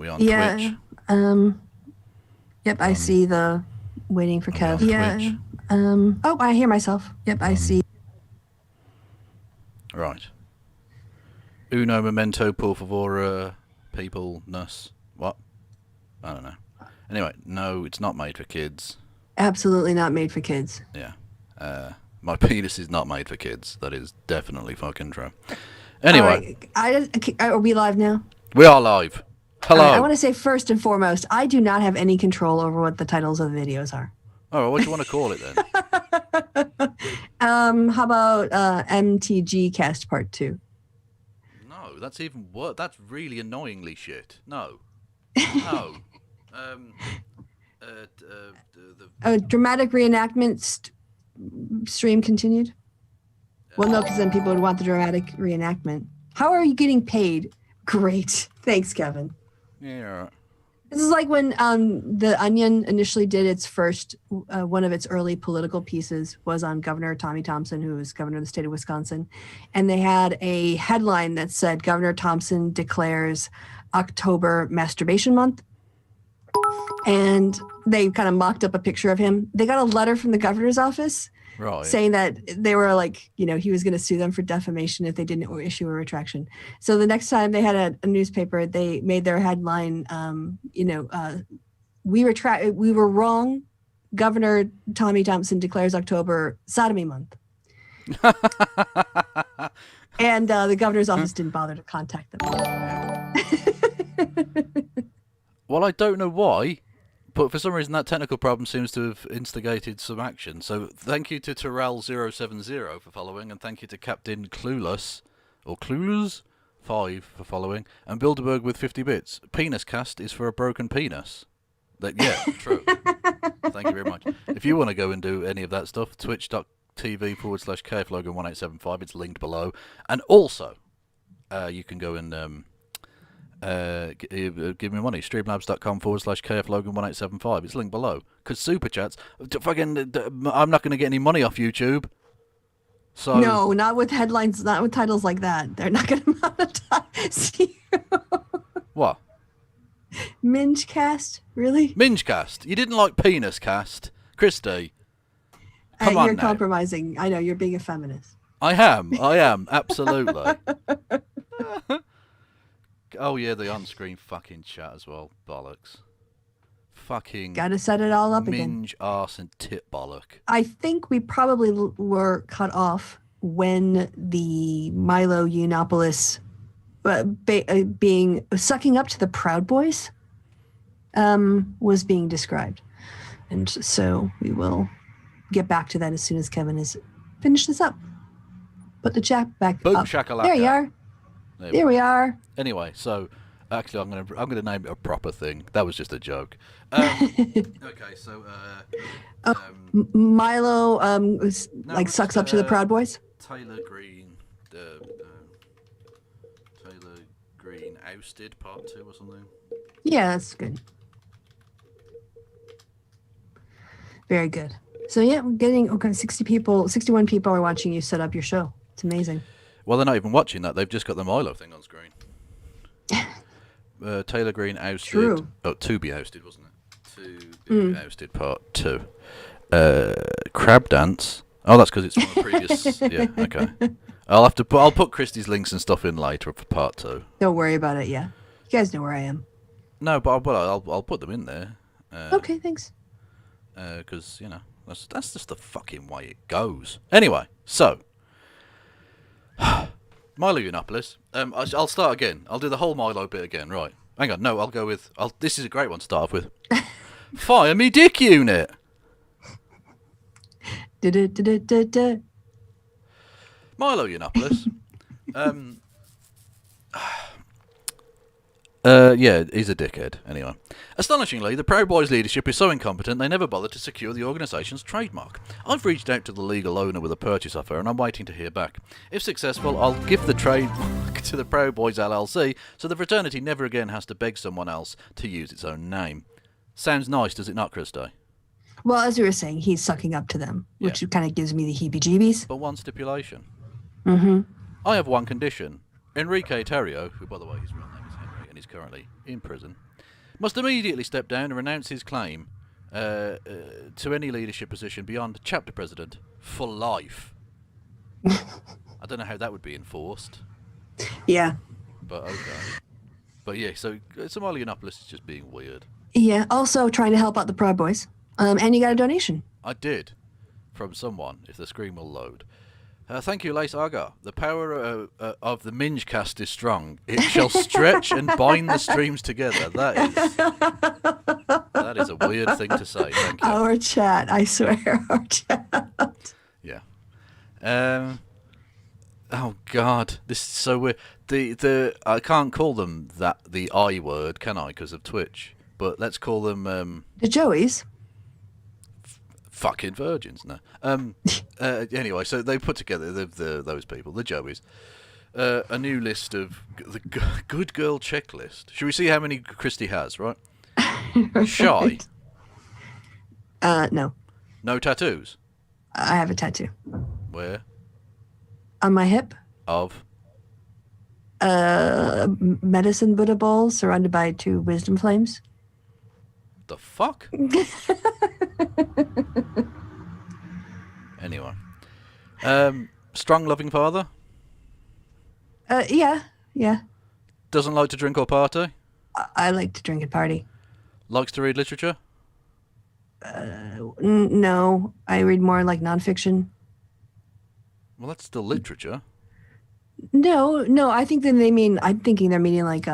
We on Twitch? Yep, I see the waiting for Kev. Yeah. Oh, I hear myself. Yep, I see. Right. Uno momento, por favor, people-ness. What? I don't know. Anyway, no, it's not made for kids. Absolutely not made for kids. Yeah. My penis is not made for kids. That is definitely fucking true. Anyway. Are we live now? We are live. Hello. I want to say first and foremost, I do not have any control over what the titles of the videos are. Oh, what do you want to call it then? How about MTG Cast Part 2? No, that's even worse. That's really annoyingly shit. No. No. Dramatic reenactment stream continued? Well, no, because then people would want the dramatic reenactment. How are you getting paid? Great. Thanks, Kevin. Yeah. This is like when The Onion initially did its first, one of its early political pieces was on Governor Tommy Thompson, who was governor of the state of Wisconsin. And they had a headline that said, Governor Thompson declares October Masturbation Month. And they kind of mocked up a picture of him. They got a letter from the governor's office saying that they were like, he was going to sue them for defamation if they didn't issue a retraction. So the next time they had a newspaper, they made their headline, we were wrong. Governor Tommy Thompson declares October Sodomy Month. And the governor's office didn't bother to contact them. Well, I don't know why, but for some reason that technical problem seems to have instigated some action. So thank you to Terrell070 for following, and thank you to Captain Clueless, or Clueless 5 for following, and Bilderberg with 50 bits. Penis cast is for a broken penis. True. Thank you very much. If you want to go and do any of that stuff, twitch.tv/KFLogan1875, it's linked below. And also, you can go and give me money. Streamlabs.com/KFLogan1875. It's linked below. Because super chats, I'm not going to get any money off YouTube. So no, not with headlines, not with titles like that. They're not going to monetize you. What? Mingecast? Really? Mingecast? You didn't like penis cast? Kristi? Come on you're now. Compromising. I know, you're being a feminist. I am, absolutely. Oh yeah, the on-screen fucking chat as well. Bollocks. Fucking... Gotta set it all up again. Minge, arse, and tit bollock. I think we probably were cut off when the Milo Yiannopoulos sucking up to the Proud Boys was being described. And so we will get back to that as soon as Kevin has finished this up. Put the chat back Boom, up. shakalaka. There you are. There we are. Anyway, so actually, I'm gonna name it a proper thing. That was just a joke. Okay, so Milo sucks up to the Proud Boys. Taylor-Greene, Taylor-Greene ousted part 2 or something. Yeah, that's good. Very good. So yeah, we're getting 61 people are watching you set up your show. It's amazing. Well, they're not even watching that. They've just got the Milo thing on screen. Taylor-Greene ousted. True. Oh, to be ousted, wasn't it? To be ousted part 2. Crab dance. Oh, that's because it's from a previous... Yeah, okay. I'll put Kristi's links and stuff in later for part 2. Don't worry about it, yeah. You guys know where I am. No, but I'll put them in there. Okay, thanks. Because, that's just the fucking way it goes. Anyway, so... Milo Yiannopoulos. I'll start again. I'll do the whole Milo bit again. Right. Hang on. No, I'll go with... This is a great one to start off with. Fire me dick unit! Milo Yiannopoulos. Yeah, he's a dickhead. Anyway. Astonishingly, the Proud Boys leadership is so incompetent they never bothered to secure the organisation's trademark. I've reached out to the legal owner with a purchase offer and I'm waiting to hear back. If successful, I'll give the trademark to the Proud Boys LLC so the fraternity never again has to beg someone else to use its own name. Sounds nice, does it not, Kristi? Well, as you were saying, he's sucking up to them, which kind of gives me the heebie-jeebies. But one stipulation. Mm-hmm. I have one condition. Enrique Terrio, who, by the way, his real name is Henry, and is currently in prison, must immediately step down and renounce his claim to any leadership position beyond chapter president for life. I don't know how that would be enforced. Yeah. But okay. But yeah, so Somalianopolis is just being weird. Yeah. Also trying to help out the Proud Boys. And you got a donation. I did. From someone, if the screen will load. Thank you, Lace Agar. The power of the Minge cast is strong. It shall stretch and bind the streams together. That is a weird thing to say. Thank you. Our chat, I swear, our chat. Yeah. Oh God, this is so weird. The I can't call them the I word, can I? Because of Twitch. But let's call them The Joeys. Fucking virgins, no. Anyway, so they put together those people, the Joeys, a new list of the good girl checklist. Should we see how many Kristi has? Right. Shy. No. No tattoos. I have a tattoo. Where? On my hip. Of. Medicine Buddha bowl surrounded by 2 wisdom flames. The fuck? Anyway. Strong, loving father? Yeah. Doesn't like to drink or party? I like to drink and party. Likes to read literature? No, I read more like nonfiction. Well, that's still literature. No, I think that they mean. I'm thinking they're meaning like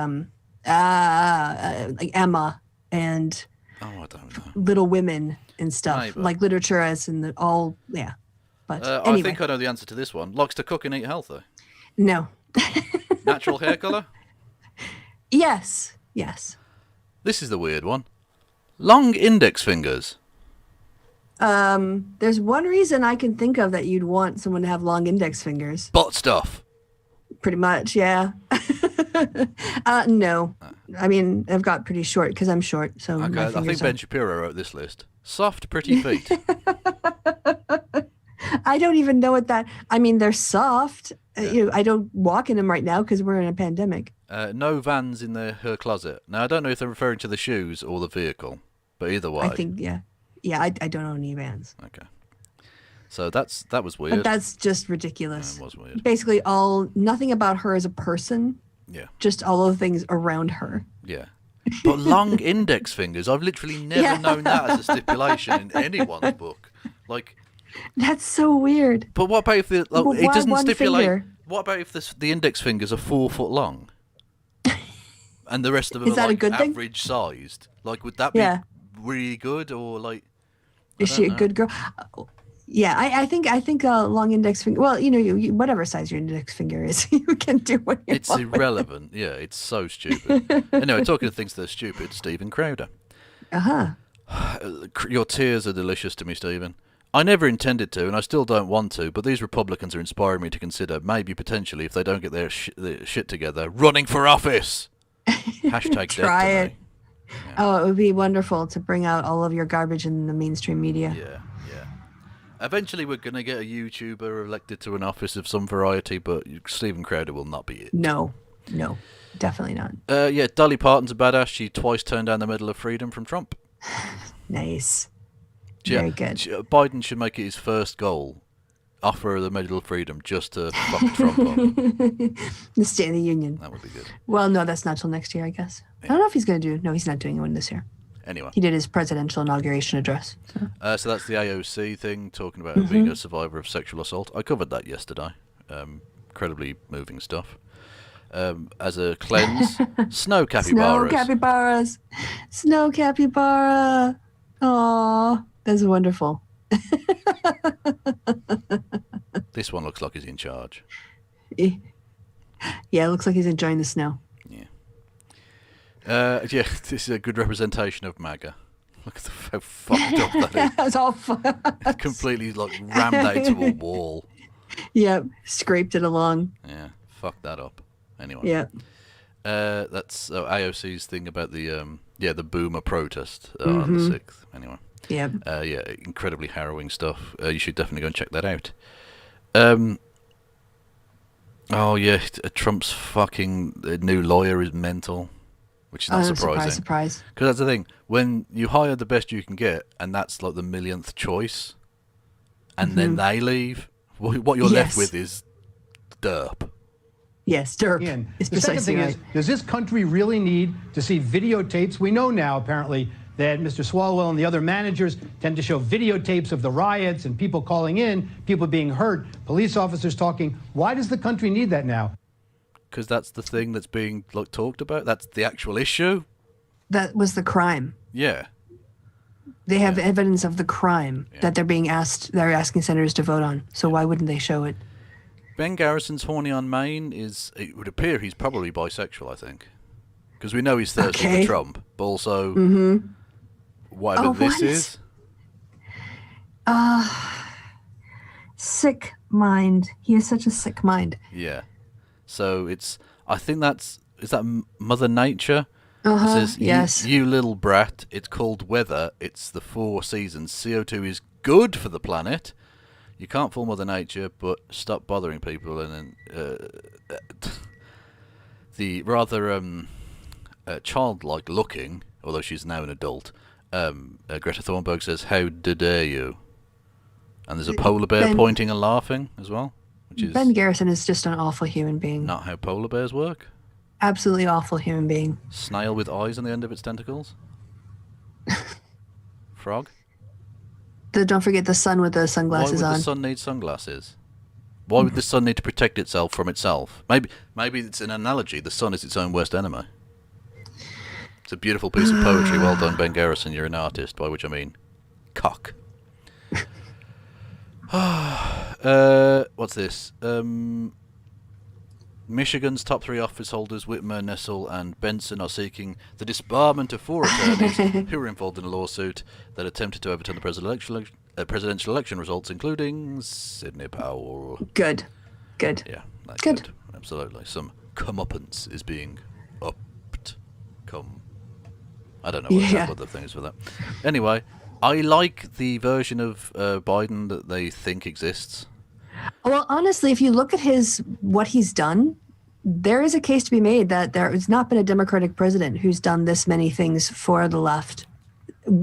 Emma and Oh, I don't know. Little Women and stuff, Maybe. like literature as in all. Yeah, but I anyway. think I know the answer to this one. Likes to cook and eat healthy. No. Natural hair colour? Yes. This is the weird one. Long index fingers. There's one reason I can think of that you'd want someone to have long index fingers. Butt stuff. Pretty much, yeah. No. I mean, I've got pretty short because I'm short. So Okay, my I think fingers Ben Shapiro wrote this list. Soft, pretty feet. I don't even know what that. I mean, they're soft. Yeah. I don't walk in them right now because we're in a pandemic. No Vans in her closet. Now, I don't know if they're referring to the shoes or the vehicle, but either way. I think, yeah. I don't own any Vans. Okay. So that was weird. But that's just ridiculous. It was weird. Basically, nothing about her as a person. Yeah. Just all of the things around her. Yeah. But long index fingers, I've literally never known that as a stipulation in anyone's book. Like. That's so weird. But what about if it doesn't one stipulate? finger? What about if the index fingers are 4 foot long, and the rest of them Is that are a good thing? average sized? Like, would that be really good, or like? Is she a good girl? Yeah, I think long index finger. Well, you whatever size your index finger is, you can do what you It's want. irrelevant. Yeah, it's so stupid. Anyway, talking of things that are stupid, Stephen Crowder. Your tears are delicious to me, Stephen. I never intended to, and I still don't want to, but these Republicans are inspiring me to consider, maybe potentially, if they don't get their shit together, running for office. Hashtag Try death to it. me. Yeah. Oh, it would be wonderful to bring out all of your garbage in the mainstream media. Yeah. Eventually, we're going to get a YouTuber elected to an office of some variety, but Stephen Crowder will not be it. No, definitely not. Yeah, Dolly Parton's a badass. She twice turned down the Medal of Freedom from Trump. Nice. Yeah, Very good. Biden should make it his first goal. Offer her the Medal of Freedom just to fuck Trump up. The State of the Union. That would be good. Well, no, that's not till next year, I guess. I don't know if he's going to do. No, he's not doing one this year. Anyway. He did his presidential inauguration address. So that's the AOC thing, talking about being a survivor of sexual assault. I covered that yesterday. Incredibly moving stuff. As a cleanse, snow capybaras. Snow capybara. Aw, that's wonderful. This one looks like he's in charge. Yeah, it looks like he's enjoying the snow. Yeah, this is a good representation of MAGA. Look at how fucked up that is. It's all fun. It's completely rammed out to a wall. Yep, scraped it along. Yeah, fuck that up. Anyway. Yep. That's AOC's thing about the boomer protest on the 6th. Anyway. Yep. Yeah, incredibly harrowing stuff. You should definitely go and check that out. Oh yeah, Trump's fucking new lawyer is mental. which is not surprising. Surprise. Because that's the thing. When you hire the best you can get, and that's like the millionth choice, and then they leave, what you're left with is derp. Yes, derp. Is the second thing is, does this country really need to see videotapes? We know now, apparently, that Mr. Swalwell and the other managers tend to show videotapes of the riots and people calling in, people being hurt, police officers talking. Why does the country need that now? Because that's the thing that's being talked about. That's the actual issue. That was the crime. Yeah. They have evidence of the crime that they're asking senators to vote on. So why wouldn't they show it? Ben Garrison's horny on Maine it would appear he's probably bisexual, I think. Because we know he's thirsty for Trump, but also whatever this is. Sick mind. He has such a sick mind. Yeah. So I think is that Mother Nature? It says, yes. You little brat, it's cold weather, it's the 4 seasons. CO2 is good for the planet. You can't fool Mother Nature, but stop bothering people. And then the rather childlike looking, although she's now an adult, Greta Thunberg says, "How dare you?" And there's a polar bear pointing and laughing as well, which is Ben Garrison is just an awful human being. not how polar bears work. Absolutely awful human being. Snail with eyes on the end of its tentacles. Frog. Don't forget the sun with the sunglasses Why would on. the sun need sunglasses? Why would the sun need to protect itself from itself? Maybe it's an analogy. The sun is its own worst enemy. It's a beautiful piece of poetry. Well done, Ben Garrison. You're an artist, by which I mean cock. What's this? Michigan's top 3 office holders, Whitmer, Nessel, and Benson, are seeking the disbarment of 4 attorneys who were involved in a lawsuit that attempted to overturn the presidential election results, including Sidney Powell. Good. Yeah, that's good. Absolutely. Some comeuppance is being upped. I don't know what the thing is for that. Anyway, I like the version of Biden that they think exists. Well, honestly, if you look at what he's done, there is a case to be made that there has not been a Democratic president who's done this many things for the left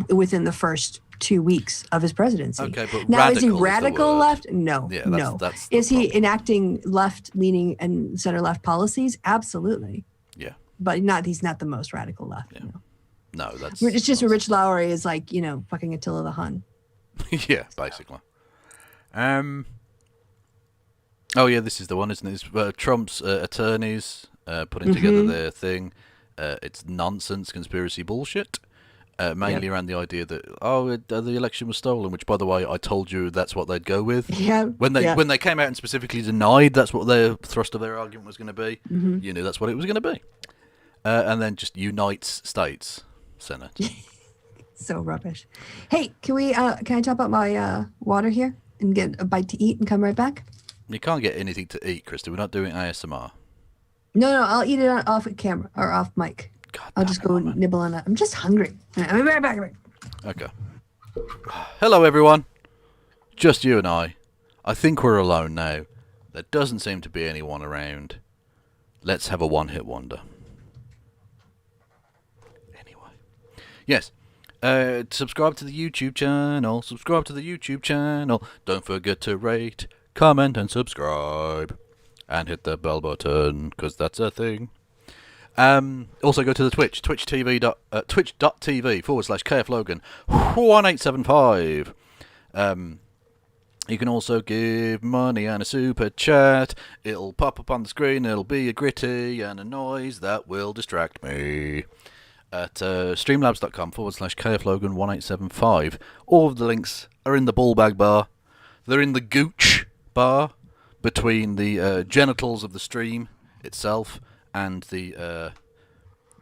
within the first 2 weeks of his presidency. Okay, but now is he radical radical left? No, Yeah, no. that's Is he enacting left-leaning and center-left policies? Absolutely. Yeah. But he's not the most radical left. Yeah. No, that's... It's just Rich Lowry is like, fucking Attila the Hun. Yeah, basically. Oh yeah, this is the one, isn't it? It's Trump's attorneys putting together their thing. It's nonsense, conspiracy bullshit. Mainly around the idea that the election was stolen, which, by the way, I told you that's what they'd go with. Yeah. When they came out and specifically denied that's what their thrust of their argument was going to be, you knew that's what it was going to be. And then just unites states, Senate. So rubbish. Hey, can I top up my water here and get a bite to eat and come right back? You can't get anything to eat, Kristi. We're not doing ASMR. No, I'll eat it off camera or off mic. I'll just go nibble on that. I'm just hungry. I'll be right back. Okay. Hello, everyone. Just you and I. I think we're alone now. There doesn't seem to be anyone around. Let's have a one-hit wonder. Anyway. Yes. Subscribe to the YouTube channel. Don't forget to rate, comment, and subscribe. And hit the bell button, because that's a thing. Also go to the Twitch, twitch.tv/KFLogan1875. You can also give money and a super chat. It'll pop up on the screen. It'll be a gritty and a noise that will distract me. At streamlabs.com/KFLogan1875. All of the links are in the ball bag bar. They're in the gooch bar between the genitals of the stream itself and the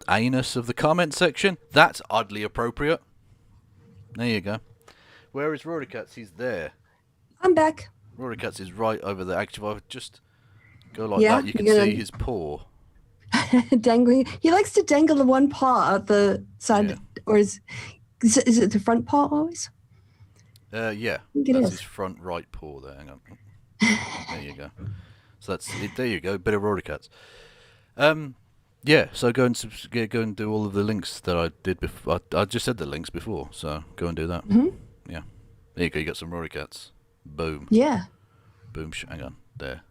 anus of the comment section. That's oddly appropriate. There you go. Where is Rory Katz? He's there. I'm back. Rory Katz is right over there. Actually, if I just go like that, you can see his paw. Dangling. He likes to dangle the one paw out the side, or is it the front paw always? Yeah. I think that's his front right paw there. Hang on. There you go. So that's it. There you go. Bit of Rory Katz. Yeah, so go and go and do all of the links that I did before. I just said the links before, so go and do that. Yeah. There you go. You got some Rory cats. Boom. Yeah. Boom. Hang on. There.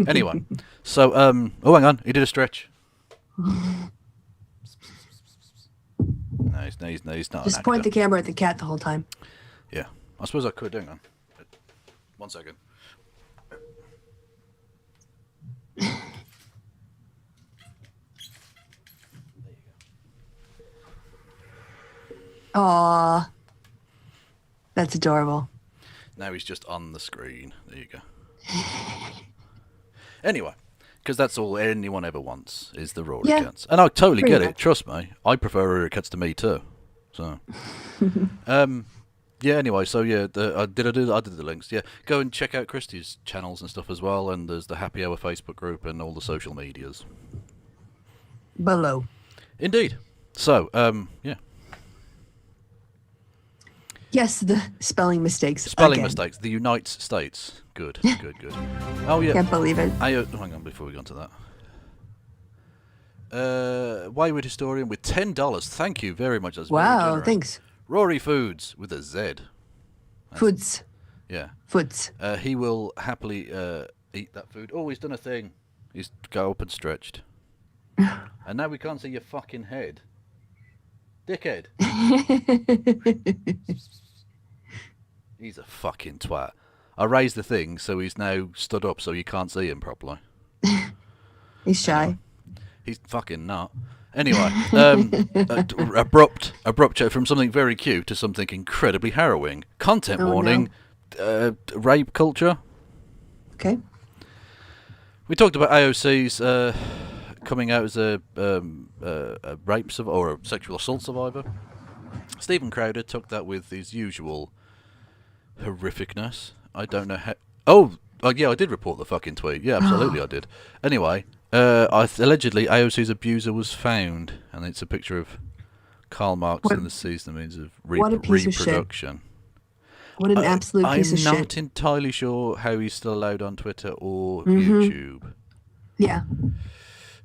Anyway, so oh, hang on. He did a stretch. No, he's not. Just point the camera at the cat the whole time. Yeah, I suppose I could. Hang on. 1 second. Aw. That's adorable. Now he's just on the screen. There you go. Anyway, because that's all anyone ever wants is the Rory cats, and I totally get it. Trust me, I prefer Rory cats to me too. So, yeah. Anyway, so yeah, I did the links. Yeah, go and check out Kristi's channels and stuff as well, and there's the Happy Hour Facebook group and all the social medias Below. Indeed. So, yeah. Yes, the spelling mistakes. Spelling again. mistakes. The United States. Good. Oh yeah. Can't believe it. Hang on, before we go on to that. Wayward Historian with $10. Thank you very much. That's very Wow, generous. thanks. Rory Foods with a Z. Foods. Yeah. Foods. He will happily eat that food. Oh, he's done a thing. He's got up and stretched. And now we can't see your fucking head. Dickhead. He's a fucking twat. I raised the thing, so he's now stood up so you can't see him properly. He's shy. Anyway, he's fucking not. Anyway, abrupt change from something very cute to something incredibly harrowing. Content warning, rape culture. Okay. We talked about AOC's coming out as a rape or a sexual assault survivor. Stephen Crowder took that with his usual horrificness. I don't know how... Oh, yeah, I did report the fucking tweet. Yeah, absolutely I did. Anyway, allegedly AOC's abuser was found, and it's a picture of Karl Marx and the season means of reproduction. What an absolute piece of shit. I'm not entirely sure how he's still allowed on Twitter or YouTube. Yeah.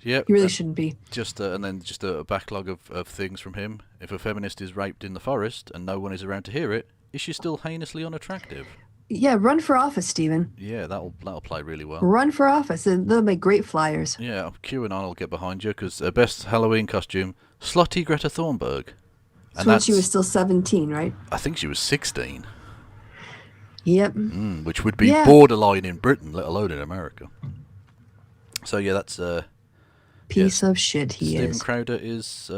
Yeah, he really shouldn't be. And then just a backlog of things from him. If a feminist is raped in the forest and no one is around to hear it, is she still heinously unattractive? Yeah, run for office, Stephen. Yeah, that'll play really well. Run for office. They'll make great flyers. Yeah, QAnon will get behind you because best Halloween costume, slutty Greta Thunberg. And when she was still 17, right? I think she was 16. Yep. Which would be borderline in Britain, let alone in America. So yeah, that's piece of shit he Stephen is. Stephen Crowder is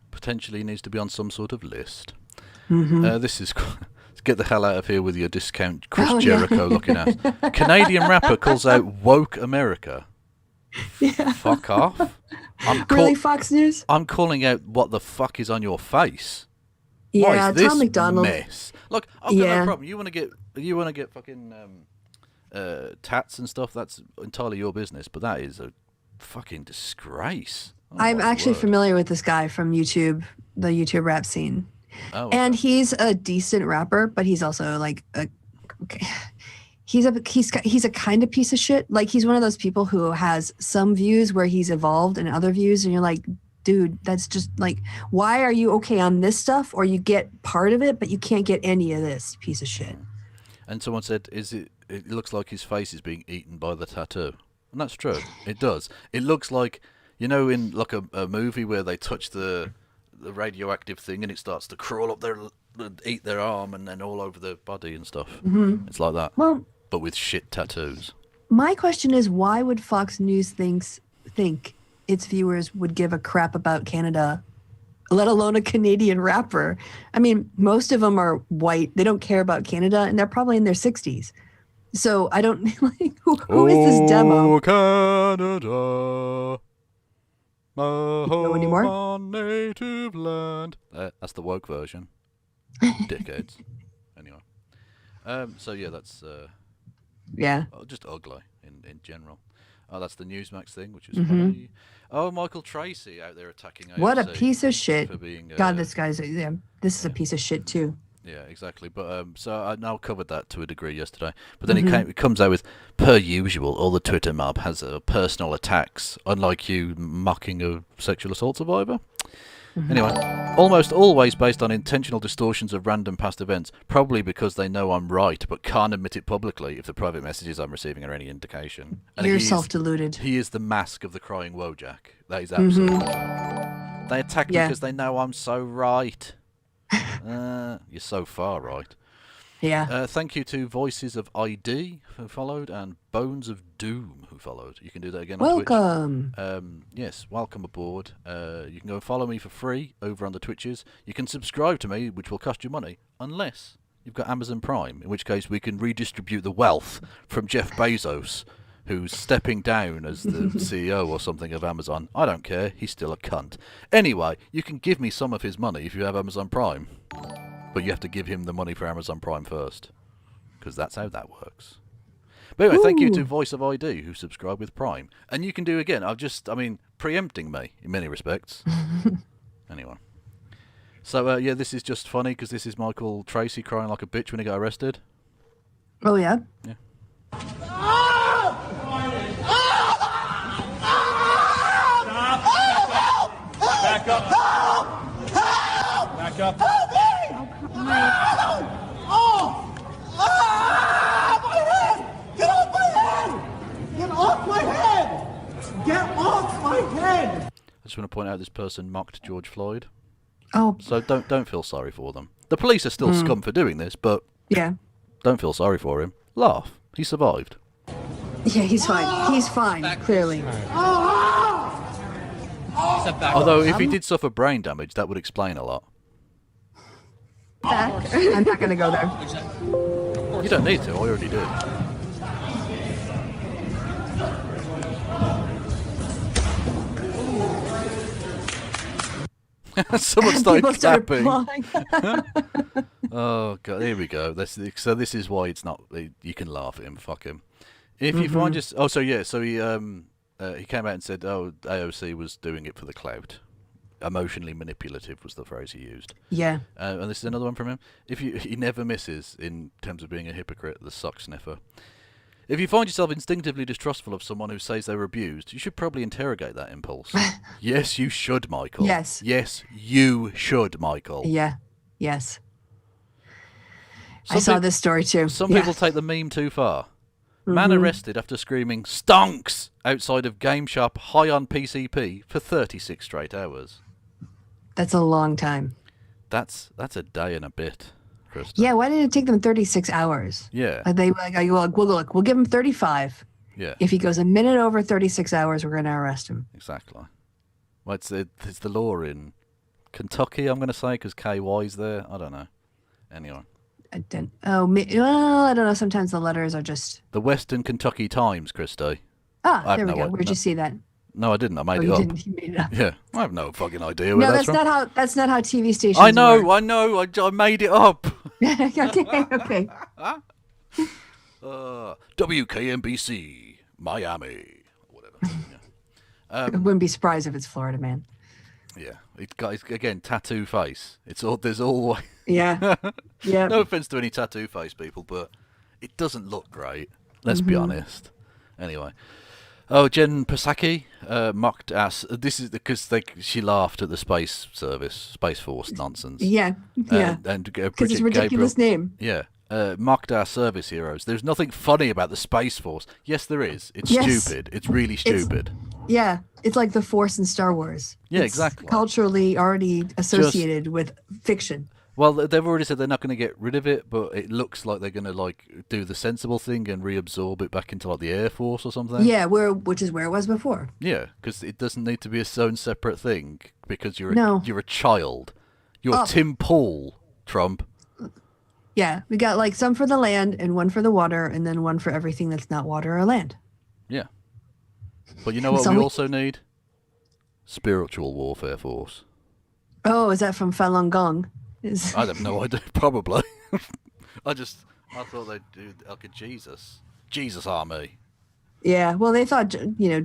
potentially needs to be on some sort of list. This is get the hell out of here with your discount Chris Jericho looking ass. Canadian rapper calls out woke America. Yeah. Fuck off. Really, Fox News? I'm calling out what the fuck is on your face. Yeah, what is this Tom McDonald. Mess? Look, I've got no problem. You want to get fucking tats and stuff. That's entirely your business. But that is a fucking disgrace. Oh, I'm actually familiar with this guy from YouTube, the YouTube rap scene. Oh, okay. And he's a decent rapper, but he's also like he's a kind of piece of shit. Like he's one of those people who has some views where he's evolved and other views, and you're like, dude, that's just like, why are you okay on this stuff, or you get part of it, but you can't get any of this piece of shit. And someone said, it looks like his face is being eaten by the tattoo. And that's true. It does. It looks like, you know, in like a movie where they touch the radioactive thing and it starts to crawl up eat their arm and then all over their body and stuff. It's like that. Well, but with shit tattoos. My question is, why would Fox News think its viewers would give a crap about Canada, let alone a Canadian rapper? I mean, most of them are white. They don't care about Canada, and they're probably in their 60s. So I don't like who is this demo? Oh, Canada, my home anymore? on native land. That's the woke version. Dickheads. Anyway, so yeah, that's just ugly in general. Oh, that's the Newsmax thing, which is funny. Oh, Michael Tracey out there attacking AOC. What a piece of shit! For being, God, this guy's this is a piece of shit too. Yeah, exactly. But so I now covered that to a degree yesterday. But then it comes out with, per usual, all the Twitter mob has personal attacks, unlike you mocking a sexual assault survivor. Anyway, almost always based on intentional distortions of random past events, probably because they know I'm right, but can't admit it publicly if the private messages I'm receiving are any indication. And You're self-deluded. He is the mask of the crying Wojak. That is absolutely true. They attack me because they know I'm so right. You're so far right. Yeah. Thank you to Voices of ID who followed, and Bones of Doom who followed. You can do that again on Welcome. Twitch. Yes, welcome aboard. You can go and follow me for free over on the Twitches. You can subscribe to me, which will cost you money, unless you've got Amazon Prime, in which case we can redistribute the wealth from Jeff Bezos, who's stepping down as the CEO or something of Amazon. I don't care. He's still a cunt. Anyway, you can give me some of his money if you have Amazon Prime. But you have to give him the money for Amazon Prime first. Because that's how that works. But anyway, thank you to Voice of ID who subscribed with Prime. And you can do again. Preempting me in many respects. Anyway. So, this is just funny because this is Michael Tracey crying like a bitch when he got arrested. Oh, yeah? Yeah. Back up. Back up. My head! Get off my head! Get off my head! Get off my head! I just want to point out this person mocked George Floyd. Oh. So don't feel sorry for them. The police are still scum for doing this, but Yeah. don't feel sorry for him. Laugh. He survived. Yeah, he's fine. He's fine, clearly. Although if he did suffer brain damage, that would explain a lot. Back. I'm not going to go there. You don't need to. I already did. Someone People started started clapping. applauding. Oh god, here we go. This is why it's not. You can laugh at him. Fuck him. If you find just so he came out and said, oh, AOC was doing it for the clout. Emotionally manipulative was the phrase he used. Yeah. And this is another one from him. He never misses in terms of being a hypocrite, the sock sniffer. If you find yourself instinctively distrustful of someone who says they were abused, you should probably interrogate that impulse. Yes, you should, Michael. Yes. Yes, you should, Michael. Yeah. Yes. I saw this story too. Some people take the meme too far. Man arrested after screaming "stonks" outside of game shop high on PCP for 36 straight hours. That's a long time. That's a day and a bit, Kristi. Yeah, why did it take them 36 hours? Yeah. We'll give him 35. Yeah. If he goes a minute over 36 hours, we're going to arrest him. Exactly. Well, it's the law in Kentucky, I'm going to say, because KY's there. I don't know. Anyway. I don't know. Sometimes the letters are just... The Western Kentucky Times, Kristi. There we go. Where'd you see that? No, I didn't. I made it you up. didn't. You made it up. Yeah, I have no fucking idea where that's from. That's not how TV stations I know. work. I made it up. Okay. WKNBC, Miami, or whatever. Yeah. I wouldn't be surprised if it's Florida Man. Yeah, it's again tattoo face. There's always. Yeah. Yeah. No offense to any tattoo face people, but it doesn't look great. Let's be honest. Anyway. Oh, Jen Psaki mocked us. This is because she laughed at the Space Force nonsense. Yeah. Yeah. And Because it's a ridiculous name. Yeah. Mocked our service heroes. There's nothing funny about the Space Force. Yes, there is. It's Yes. stupid. It's really stupid. Yeah. It's like the Force in Star Wars. Yeah, It's exactly. culturally already associated with fiction. Well, they've already said they're not going to get rid of it, but it looks like they're going to do the sensible thing and reabsorb it back into the Air Force or something. Yeah, which is where it was before. Yeah, because it doesn't need to be its own separate thing because you're a child. You're Tim Pool, Trump. Yeah, we got some for the land and one for the water and then one for everything that's not water or land. Yeah. But you know what we also need? Spiritual Warfare Force. Oh, is that from Falun Gong? I have no idea. Probably. I thought they'd do like a Jesus army. Yeah, well, they thought,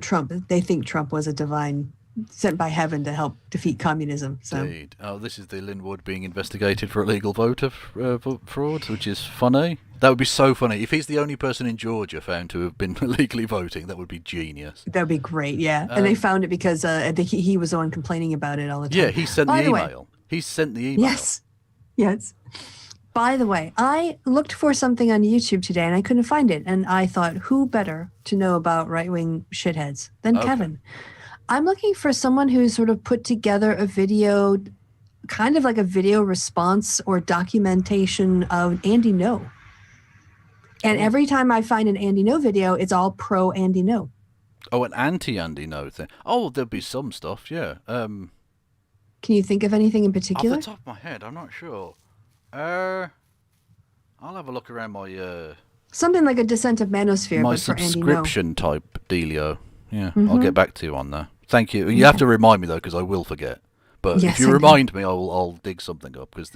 Trump, they think Trump was a divine sent by heaven to help defeat communism. So Indeed. Oh, this is the Linwood being investigated for illegal voter fraud, which is funny. That would be so funny. If he's the only person in Georgia found to have been illegally voting, that would be genius. that would be great. Yeah, and they found it because I think he was the one complaining about it all the time. Yeah, he sent By the the way- email. He sent the email. Yes. By the way, I looked for something on YouTube today and I couldn't find it. And I thought, who better to know about right-wing shitheads than Okay. Kevin? I'm looking for someone who's sort of put together a video, kind of like a video response or documentation of Andy No. And every time I find an Andy No video, it's all pro Andy No. Oh, an anti-Andy No thing. Oh, there'll be some stuff, yeah. Can you think of anything in Off particular? the top of my head, I'm not sure. I'll have a look around my Something like a Descent of Manosphere, my but for Andy No. subscription type dealio. Yeah, I'll get back to you on that. Thank you. You have to remind me though, because I will forget. But Yes, if you I know. remind me, I'll dig something up, because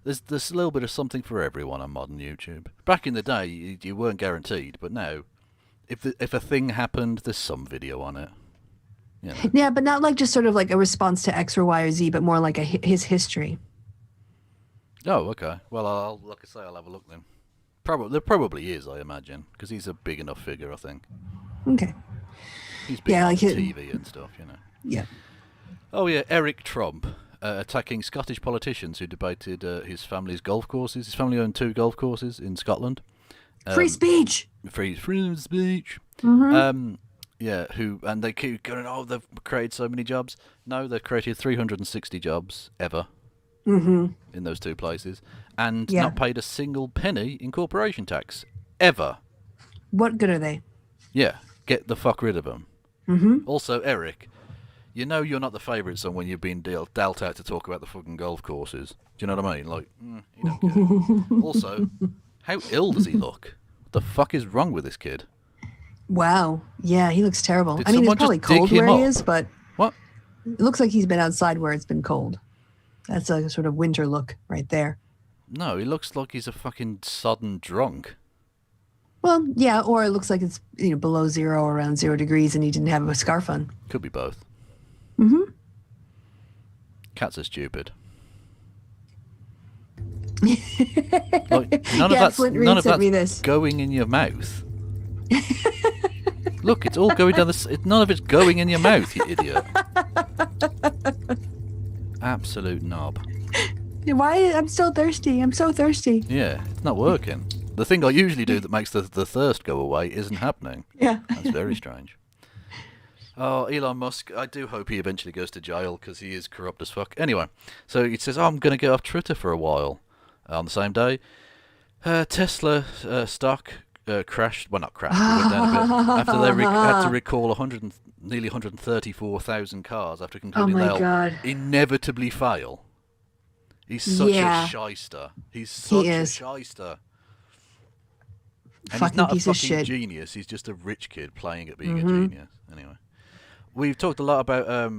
there's a little bit of something for everyone on modern YouTube. Back in the day, you weren't guaranteed, but now, if a thing happened, there's some video on it. You know. Yeah, but not like just sort of like a response to X or Y or Z, but more like his history. Oh, okay. Well, like I say, I'll have a look then. There probably is, I imagine, because he's a big enough figure, I think. Okay. He's big Yeah, on like it- TV and stuff, you know. Yeah. Oh yeah, Eric Trump attacking Scottish politicians who debated his family's golf courses. His family owned 2 golf courses in Scotland. Free speech. Freedom of speech. Mm-hmm. Yeah, and they keep going, oh, they've created so many jobs. No, they've created 360 jobs ever in those 2 places, and Yeah. not paid a single penny in corporation tax ever. What good are they? Yeah, get the fuck rid of them. Mm-hmm. Also, Eric, you know you're not the favourite son when you're being dealt out to talk about the fucking golf courses. Do you know what I mean? Like, you don't care. Also, how ill does he look? What the fuck is wrong with this kid? Wow. Yeah, he looks terrible. Did I mean, it's someone probably just dig cold him where he up? is, but What? it looks like he's been outside where it's been cold. That's a sort of winter look right there. No, he looks like he's a fucking sodden drunk. Well, yeah, or it looks like it's below 0 or around 0 degrees and he didn't have a scarf on. Could be both. Cats are stupid. Like, none Yeah, of Flynn that's, Reed none of sent me that's this. going in your mouth. Look, it's all going down none of it's going in your mouth, you idiot. Absolute knob. Why? I'm still thirsty. I'm so thirsty. Yeah, it's not working. The thing I usually do that makes the thirst go away isn't happening. Yeah. That's very strange. Oh, Elon Musk, I do hope he eventually goes to jail because he is corrupt as fuck. Anyway, so he says, I'm going to get off Twitter for a while. On the same day, Tesla stock crashed. Well, not crashed, it went down a bit. After they had to recall nearly 134,000 cars after concluding my they'll God. inevitably fail. He's such Yeah. a shyster. He's such a is. shyster. And Fucking he's not piece a of fucking shit. genius. He's just a rich kid playing at being a genius. Anyway, we've talked a lot about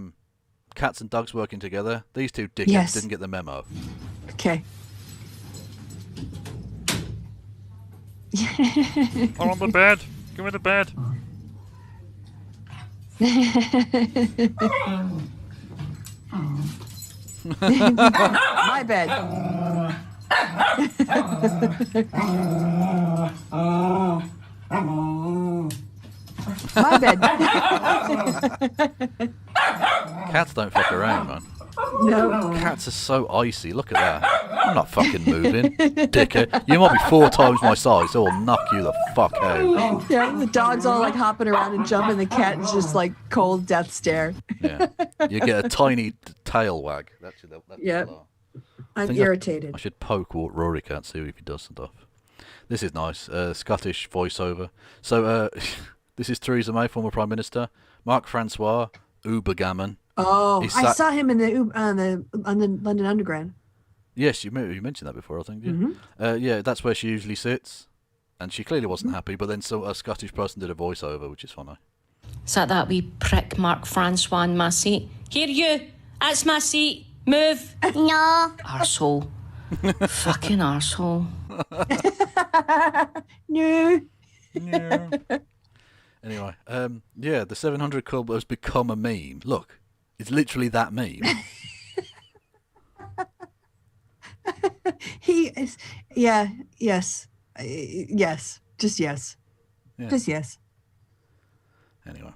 cats and dogs working together. These 2 dickheads Yes. didn't get the memo. Okay. On the bed. Give me the bed. My bed. My bed. Cats don't fuck around, man. No. Cats are so icy. Look at that. I'm not fucking moving, dickhead. You might be 4 times my size. I'll knock you the fuck out. Yeah, the dog's all like hopping around and jumping. The cat is just like cold death stare. Yeah, you get a tiny tail wag. That's Yep. the law. I'm think irritated. I should poke Rory Cat, see if he does stuff. This is nice. Scottish voiceover. So this is Theresa May, former Prime Minister. Mark Francois, Uber Gammon. Oh, He I sat- saw him in on the London Underground. Yes, you mentioned that before, I think. Yeah, yeah, that's where she usually sits, and she clearly wasn't happy. But then a Scottish person did a voiceover, which is funny. Sat that wee prick Mark Francois in my seat. Here you, that's my seat. Move. No. Arsehole. Fucking arsehole. No. Anyway, yeah, the 700 Club has become a meme. Look, it's literally that meme. He is, yeah, yes, yes, just yes, Yeah. just yes. Anyway,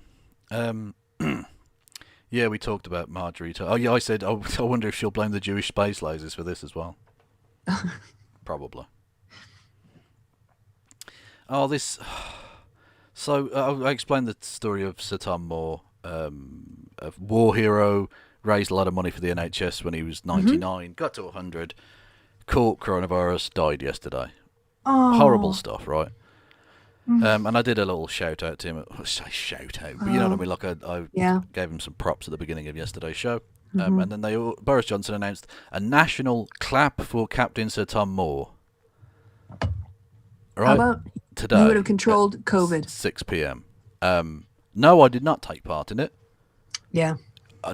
yeah, we talked about Marjorie. Oh, yeah, I said, I wonder if she'll blame the Jewish space lasers for this as well. Probably. Oh, this. So I explained the story of Sir Tom Moore, a war hero, raised a lot of money for the NHS when he was 99, got to 100, caught coronavirus, died yesterday. Oh, Horrible stuff, right? And I did a little shout out to him. I say shout out, but you know what I mean. Like I yeah. gave him some props at the beginning of yesterday's show, and then Boris Johnson announced a national clap for Captain Sir Tom Moore. Right? How about today? You would have controlled COVID. 6 p.m. No, I did not take part in it. Yeah.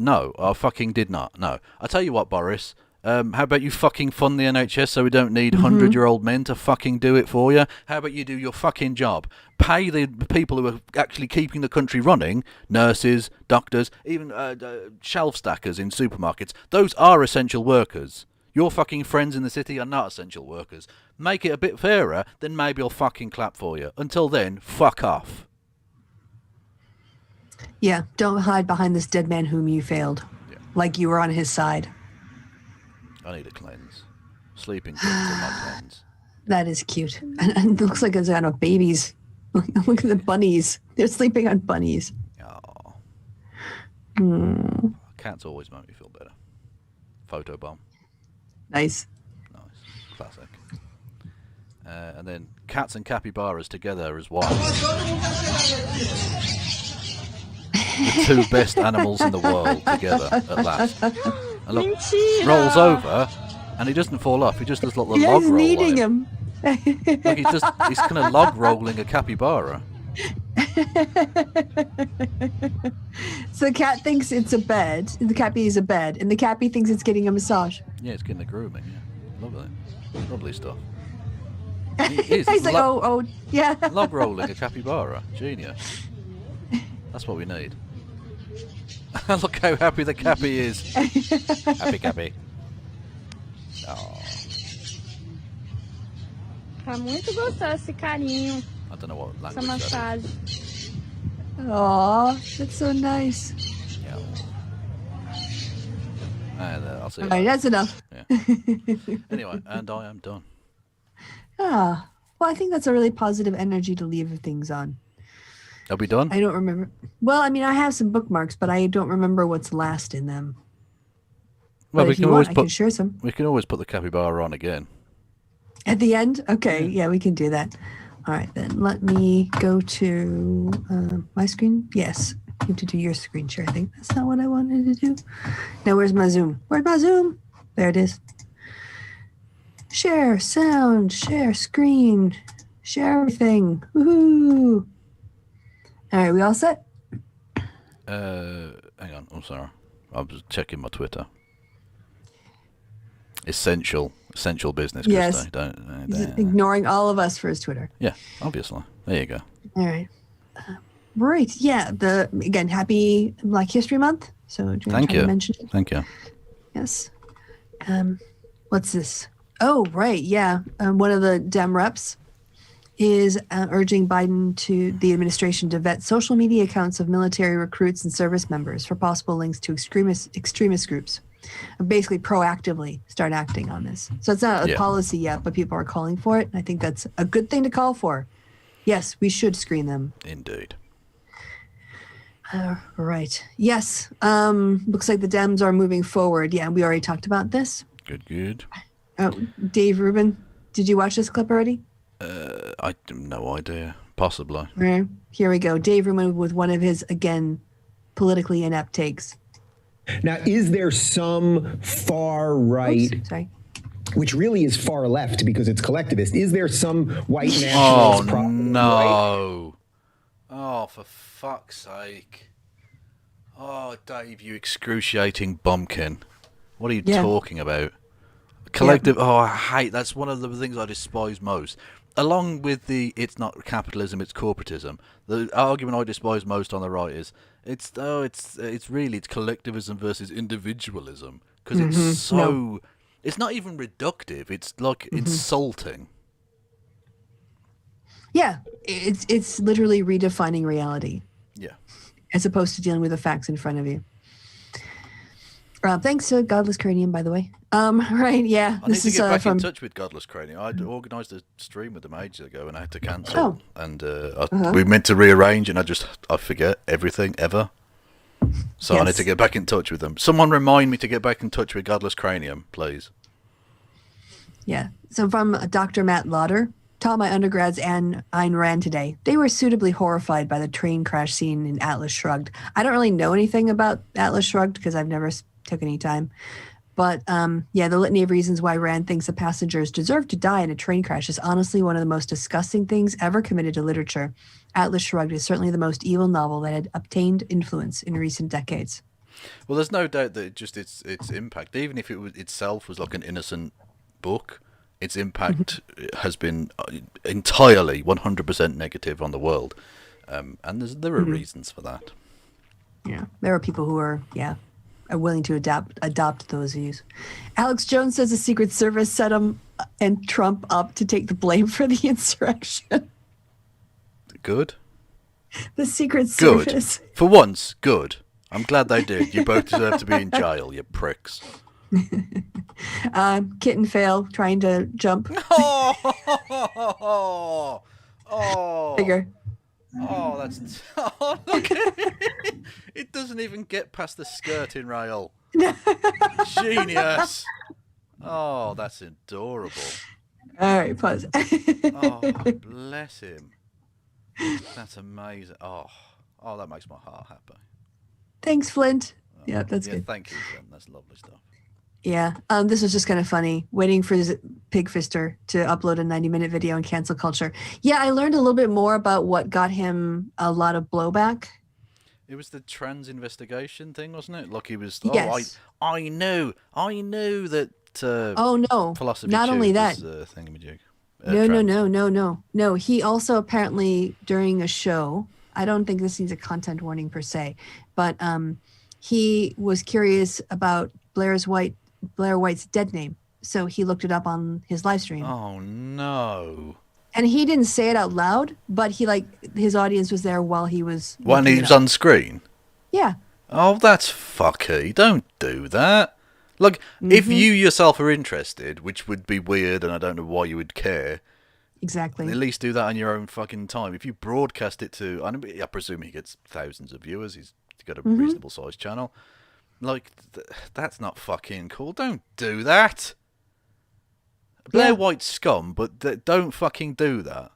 No, I fucking did not. No. I tell you what, Boris. How about you fucking fund the NHS so we don't need 100-year-old men to fucking do it for you? How about you do your fucking job? Pay the people who are actually keeping the country running, nurses, doctors, even shelf stackers in supermarkets. Those are essential workers. Your fucking friends in the city are not essential workers. Make it a bit fairer, then maybe I'll fucking clap for you. Until then, fuck off. Yeah, don't hide behind this dead man whom you failed. Yeah. Like you were on his side. I need a cleanse. Sleeping pills are my cleanse. That is cute. And it looks like it's got babies. Look at the bunnies. They're sleeping on bunnies. Oh. Mm. Cats always make me feel better. Photobomb. Nice. Nice. Classic. And then cats and capybaras together as one. The two best animals in the world together at last. And look, rolls over, and he doesn't fall off. He just does like the log roll. He's kneading him. Like he's kind of log rolling a capybara. So the cat thinks it's a bed. The cappy is a bed, and the cappy thinks it's getting a massage. Yeah, it's getting the grooming. Yeah, lovely stuff. He's like, oh, yeah. Log rolling a capybara, genius. That's what we need. Look how happy the cappy is. Happy cappy. Oh. Tá muito gostoso esse carinho, I don't know what essa language that is. massagem. Aw, that's so nice. Yeah. I'll see you All right, later. that's enough. Yeah. Anyway, and I am done. Well, I think that's a really positive energy to leave things on. Are we done? I don't remember. Well, I mean, I have some bookmarks, but I don't remember what's last in them. Well, But we if can you always want, I can put share some. we can always put the capybara on again. At the end? Okay, yeah, we can do that. All right, then let me go to my screen. Yes, you have to do your screen share. I think that's not what I wanted to do. Now, where's my Zoom? Where's my Zoom? There it is. Share sound, share screen, share everything. Woohoo! All right, we all set? Hang on. I'm sorry. I was checking my Twitter. Essential business, Kristi. Yes. He's ignoring all of us for his Twitter. Yeah, obviously. There you go. All right. Right. Yeah. Again, happy Black History Month. So do you want Thank to try you. to mention it? Thank you. Yes. What's this? Oh, right. Yeah. One of the Dem reps is urging Biden to the administration to vet social media accounts of military recruits and service members for possible links to extremist groups. Basically, proactively start acting on this. So it's not a policy yet, but people are calling for it. And I think that's a good thing to call for. Yes, we should screen them. Indeed. Right. Yes. Looks like the Dems are moving forward. Yeah, we already talked about this. Good. Oh, Dave Rubin, did you watch this clip already? I have no idea. Possibly. Right. Here we go. Dave Rubin with one of his, again, politically inept takes. Now, is there some far right, which really is far left because it's collectivist, is there some white nationalist problem? No. Oh, for fuck's sake. Oh, Dave, you excruciating bumpkin. What are you talking about? Collective. Oh, I hate. That's one of the things I despise most. along with the it's not capitalism, it's corporatism. The argument I despise most on the right is it's collectivism versus individualism, because it's so it's not even reductive. It's like insulting. Yeah, it's literally redefining reality. Yeah, as opposed to dealing with the facts in front of you. Thanks to Godless Cranium, by the way. Right, yeah. I need to get back in touch with Godless Cranium. I organised a stream with them ages ago and I had to cancel. And we meant to rearrange and I forget everything ever. So I need to get back in touch with them. Someone remind me to get back in touch with Godless Cranium, please. Yeah. So from Dr. Matt Lauder, taught my undergrads and Ayn Rand today. They were suitably horrified by the train crash scene in Atlas Shrugged. I don't really know anything about Atlas Shrugged because I've never took any time. But the litany of reasons why Rand thinks the passengers deserve to die in a train crash is honestly one of the most disgusting things ever committed to literature. Atlas Shrugged is certainly the most evil novel that had obtained influence in recent decades. Well, there's no doubt that its impact, even if it itself was like an innocent book, its impact has been entirely 100% negative on the world. And there are reasons for that. Yeah, there are people who are willing to adopt those views. Alex Jones says the Secret Service set him and Trump up to take the blame for the insurrection. Good. The Secret Service. Good. For once, good. I'm glad they did. You both deserve to be in jail, you pricks. Kitten fail trying to jump. Bigger. Oh, that's... Oh, look at it. It doesn't even get past the skirting rail. Genius. Oh, that's adorable. All right, pause. Oh, bless him. That's amazing. Oh, that makes my heart happy. Thanks, Flint. Yeah, that's good. Thank you, Flint. That's lovely stuff. Yeah, this was just kind of funny, waiting for Pigfister to upload a 90-minute video on cancel culture. Yeah, I learned a little bit more about what got him a lot of blowback. It was the trans investigation thing, wasn't it? Like he was, yes. I knew that philosophy not only that. Thingamajig. No. He also apparently, during a show, I don't think this needs a content warning per se, but he was curious about Blair White's dead name. So he looked it up on his live stream. Oh, no. And he didn't say it out loud, but his audience was there while he was... When he was on screen? Yeah. Oh, that's fucky. Don't do that. Like, if you yourself are interested, which would be weird and I don't know why you would care... Exactly. At least do that on your own fucking time. If you broadcast it to... I presume he gets thousands of viewers. He's got a reasonable sized channel. Like, that's not fucking cool. Don't do that. Blair White's scum, but don't fucking do that.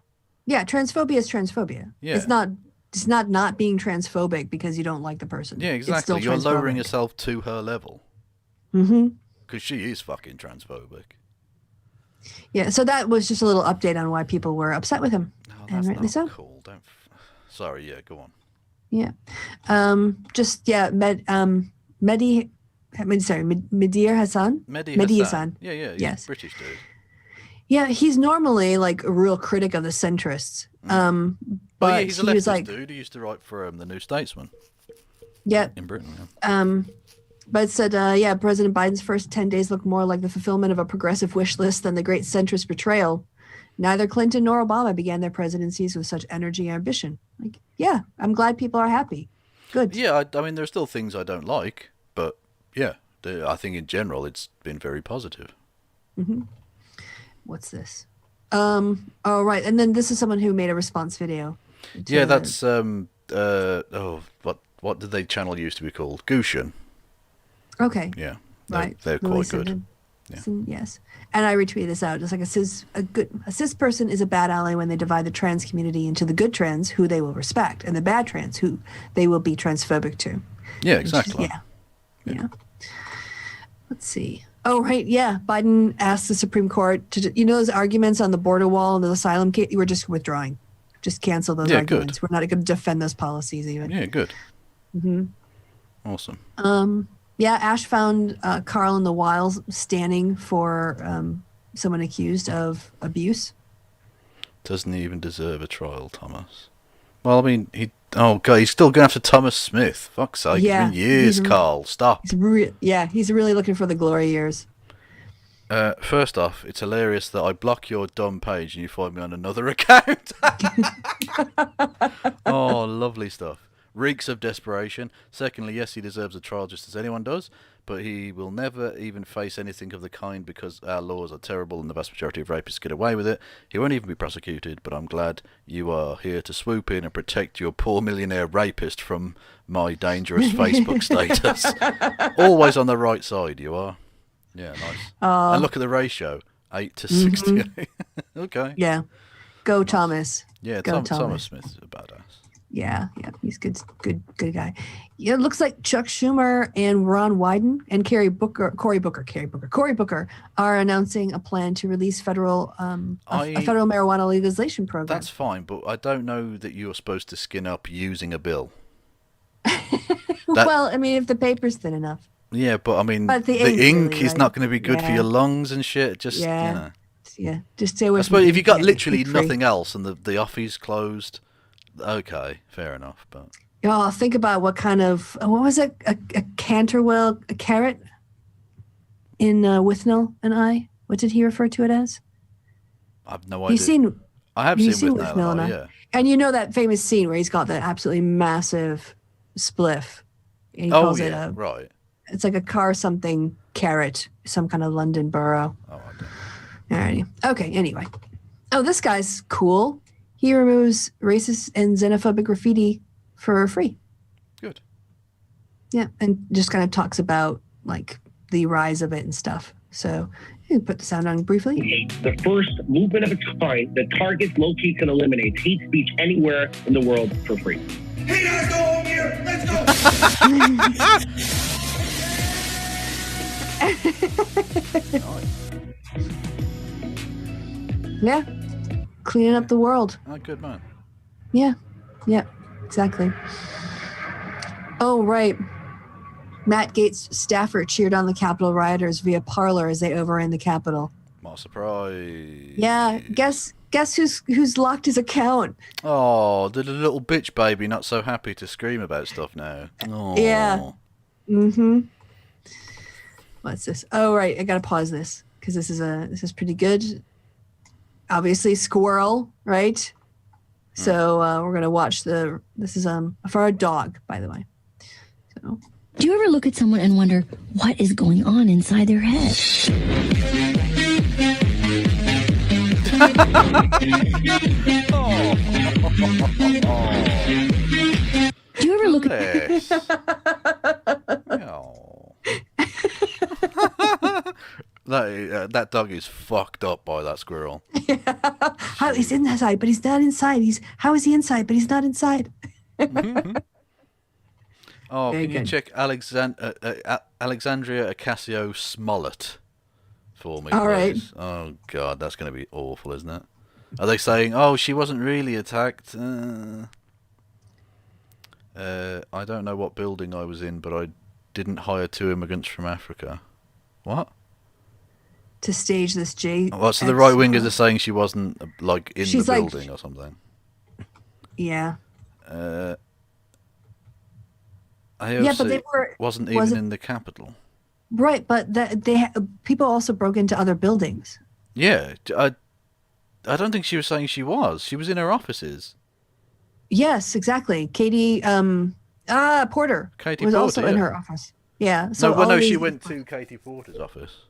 Yeah, transphobia is transphobia. Yeah. It's not being transphobic because you don't like the person. Yeah, exactly. You're lowering yourself to her level. Because she is fucking transphobic. Yeah, so that was just a little update on why people were upset with him. Oh, that's and rightly not so. Cool. Sorry, yeah, go on. Yeah. Mehdi Hassan? Mehdi Hassan. Yeah, he's yes. a British dude. Yeah, he's normally like a real critic of the centrists. But he's a leftist dude. He used to write for the New Statesman. Yeah. In Britain. Yeah. But said, President Biden's first 10 days look more like the fulfillment of a progressive wish list than the great centrist betrayal. Neither Clinton nor Obama began their presidencies with such energy and ambition. Like, yeah, I'm glad people are happy. Good. Yeah, I mean, there are still things I don't like, but yeah, I think in general it's been very positive. What's this? Oh, right. And then this is someone who made a response video. Yeah, that's, what did they channel used to be called? Gushan. Okay. Yeah. Right. They're quite good. Yeah. Yes. And I retweeted this out. Just like a cis person is a bad ally when they divide the trans community into the good trans, who they will respect, and the bad trans, who they will be transphobic to. Yeah, exactly. Yeah. Let's see. Oh, right. Yeah. Biden asked the Supreme Court to, those arguments on the border wall and the asylum case, we're just withdrawing. Just cancel those arguments. Good. We're not going to defend those policies even. Yeah, good. Awesome. Yeah, Ash found Carl in the wild standing for someone accused of abuse. Doesn't he even deserve a trial, Thomas? Well, I mean, oh god, he's still going after Thomas Smith. Fuck's sake, Yeah, it's been years, Carl. Stop. He's really looking for the glory years. First off, it's hilarious that I block your dumb page and you find me on another account. Oh, lovely stuff. Reeks of desperation. Secondly, yes, he deserves a trial just as anyone does, but he will never even face anything of the kind because our laws are terrible and the vast majority of rapists get away with it. He won't even be prosecuted, but I'm glad you are here to swoop in and protect your poor millionaire rapist from my dangerous Facebook status. Always on the right side, you are. Yeah, nice. And look at the ratio, 8 to 68. Okay. Yeah. Go nice. Thomas. Yeah, Thomas Smith's a badass. Yeah, he's good guy. Yeah, it looks like Chuck Schumer and Ron Wyden and Cory Booker are announcing a plan to release a federal marijuana legalization program. That's fine, but I don't know that you're supposed to skin up using a bill. Well, I mean, if the paper's thin enough. Yeah, but I mean, the ink really, is not going to be good for your lungs and shit. Just yeah, just stay away. I suppose if you got literally nothing else and the office closed, okay, fair enough. But think about what kind of what was it? A Canterwell, a carrot in Withnell and I. What did he refer to it as? I have no idea. I have seen Withnell and I. Yeah. And you know that famous scene where he's got that absolutely massive spliff. And he calls it right. It's like a car something carrot, some kind of London borough. Oh, I don't. Alrighty. Okay, anyway. Oh, this guy's cool. He removes racist and xenophobic graffiti for free. Good. Yeah, and just kind of talks about like the rise of it and stuff. So you can put the sound on briefly. The first movement of its kind that targets, locates, and eliminates hate speech anywhere in the world for free. Hey guys, go home here. Let's go. Yeah, cleaning up the world. Oh, good man. Yeah, exactly. Oh, right. Matt Gaetz' staffer cheered on the Capitol rioters via Parler as they overran the Capitol. My surprise. Yeah, guess who's locked his account? Oh, the little bitch baby not so happy to scream about stuff now. Oh. Yeah. Mm-hmm. What's this? Oh, right. I gotta pause this because this is pretty good. Obviously, squirrel, right? So we're gonna watch this is for a dog, by the way. So, do you ever look at someone and wonder what is going on inside their head? Do you ever look at that dog is fucked up by that squirrel. Yeah. How he's inside, but he's not inside. How is he inside, but he's not inside? Oh, very can good. You check Alexandria Ocasio Smollett for me, all right. Oh god, that's going to be awful, isn't it? Are they saying, oh, she wasn't really attacked? I don't know what building I was in, but I didn't hire 2 immigrants from Africa. What? To stage this J. Oh, so the right wingers are saying she wasn't like in the building or something. Yeah. AOC but they wasn't even in the Capitol. Right, but people also broke into other buildings. Yeah, I don't think she was saying she was. She was in her offices. Yes, exactly. Katie Porter was also in her office. Yeah. So she went to Katie Porter's office.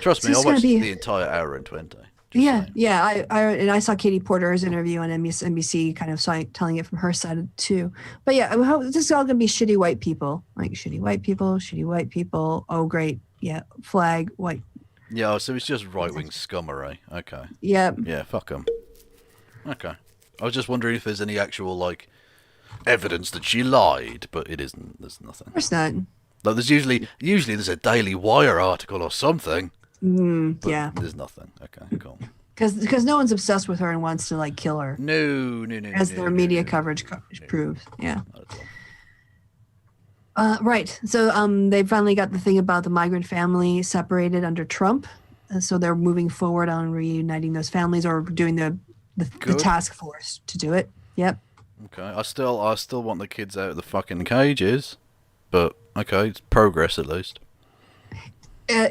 Trust me, I watched the entire hour and 20. Yeah. I saw Katie Porter's interview on NBC, kind of telling it from her side too. But yeah, this is all gonna be shitty white people, like shitty white people. Oh, great, yeah, flag white. Yeah, so it's just right-wing scummery. Okay. Yeah. Yeah, fuck them. Okay. I was just wondering if there's any actual like evidence that she lied, but it isn't. There's nothing. Of course not. Like there's usually there's a Daily Wire article or something. Yeah. There's nothing. Okay, cool. Because no one's obsessed with her and wants to like kill her. No. As their media coverage proves. Yeah. Right. So they finally got the thing about the migrant family separated under Trump. So they're moving forward on reuniting those families or doing the the task force to do it. Yep. Okay, I still want the kids out of the fucking cages, but okay, it's progress at least.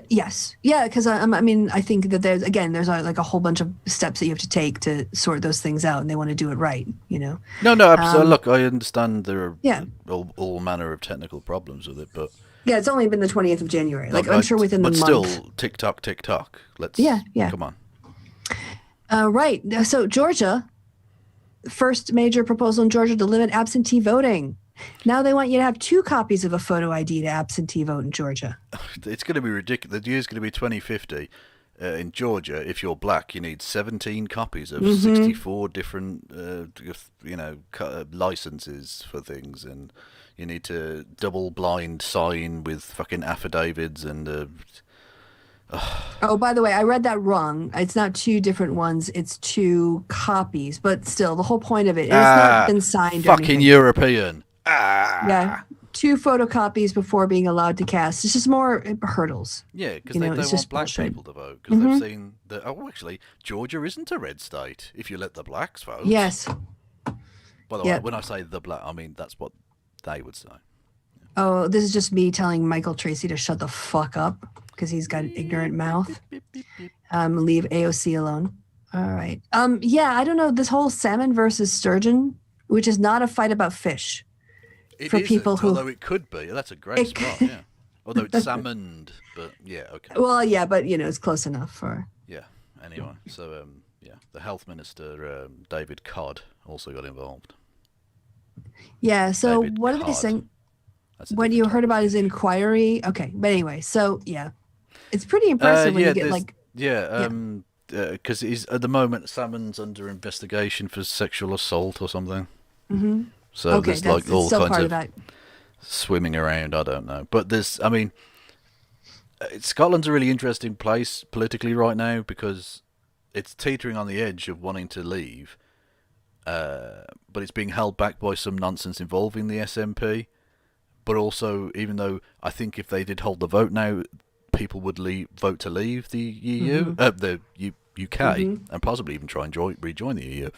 Yes, yeah, because I mean, I think that there's like a whole bunch of steps that you have to take to sort those things out, and they want to do it right, you know. No, absolutely. Look, I understand there are all manner of technical problems with it, but yeah, it's only been the 20th of January. Like I'm sure within the month. But still, tick tock. Let's come on. Right. So Georgia, first major proposal in Georgia to limit absentee voting. Now they want you to have 2 copies of a photo ID to absentee vote in Georgia. It's going to be ridiculous. The year's going to be 2050. In Georgia, if you're black, you need 17 copies of 64 different, licenses for things, and you need to double blind sign with fucking affidavits and. Oh, by the way, I read that wrong. It's not 2 different ones. It's 2 copies. But still, the whole point of it has not been signed. Fucking European. Yeah, 2 photocopies before being allowed to cast. It's just more hurdles. Yeah, because they don't want black people to vote. Because they've seen that, actually, Georgia isn't a red state if you let the blacks vote. Yes. By the way, when I say the black, I mean that's what they would say. Oh, this is just me telling Michael Tracey to shut the fuck up because he's got an ignorant mouth. Leave AOC alone. All right. Yeah, I don't know. This whole salmon versus sturgeon, which is not a fight about fish. For people who, although it could be, that's a great spot. Yeah. Although it's salmoned, but yeah, okay. Well, yeah, but it's close enough for. Yeah. Anyway, so the health minister David Codd also got involved. Yeah. So what are they saying? What you heard about his inquiry? Okay, but anyway, so yeah, it's pretty impressive when you get like. Because he's at the moment salmon's under investigation for sexual assault or something. Mm-hmm. So there's like all kinds of swimming around. I don't know, but Scotland's a really interesting place politically right now because it's teetering on the edge of wanting to leave, but it's being held back by some nonsense involving the SNP. But also, even though I think if they did hold the vote now, people would vote to leave the EU, the UK, and possibly even try and rejoin the EU.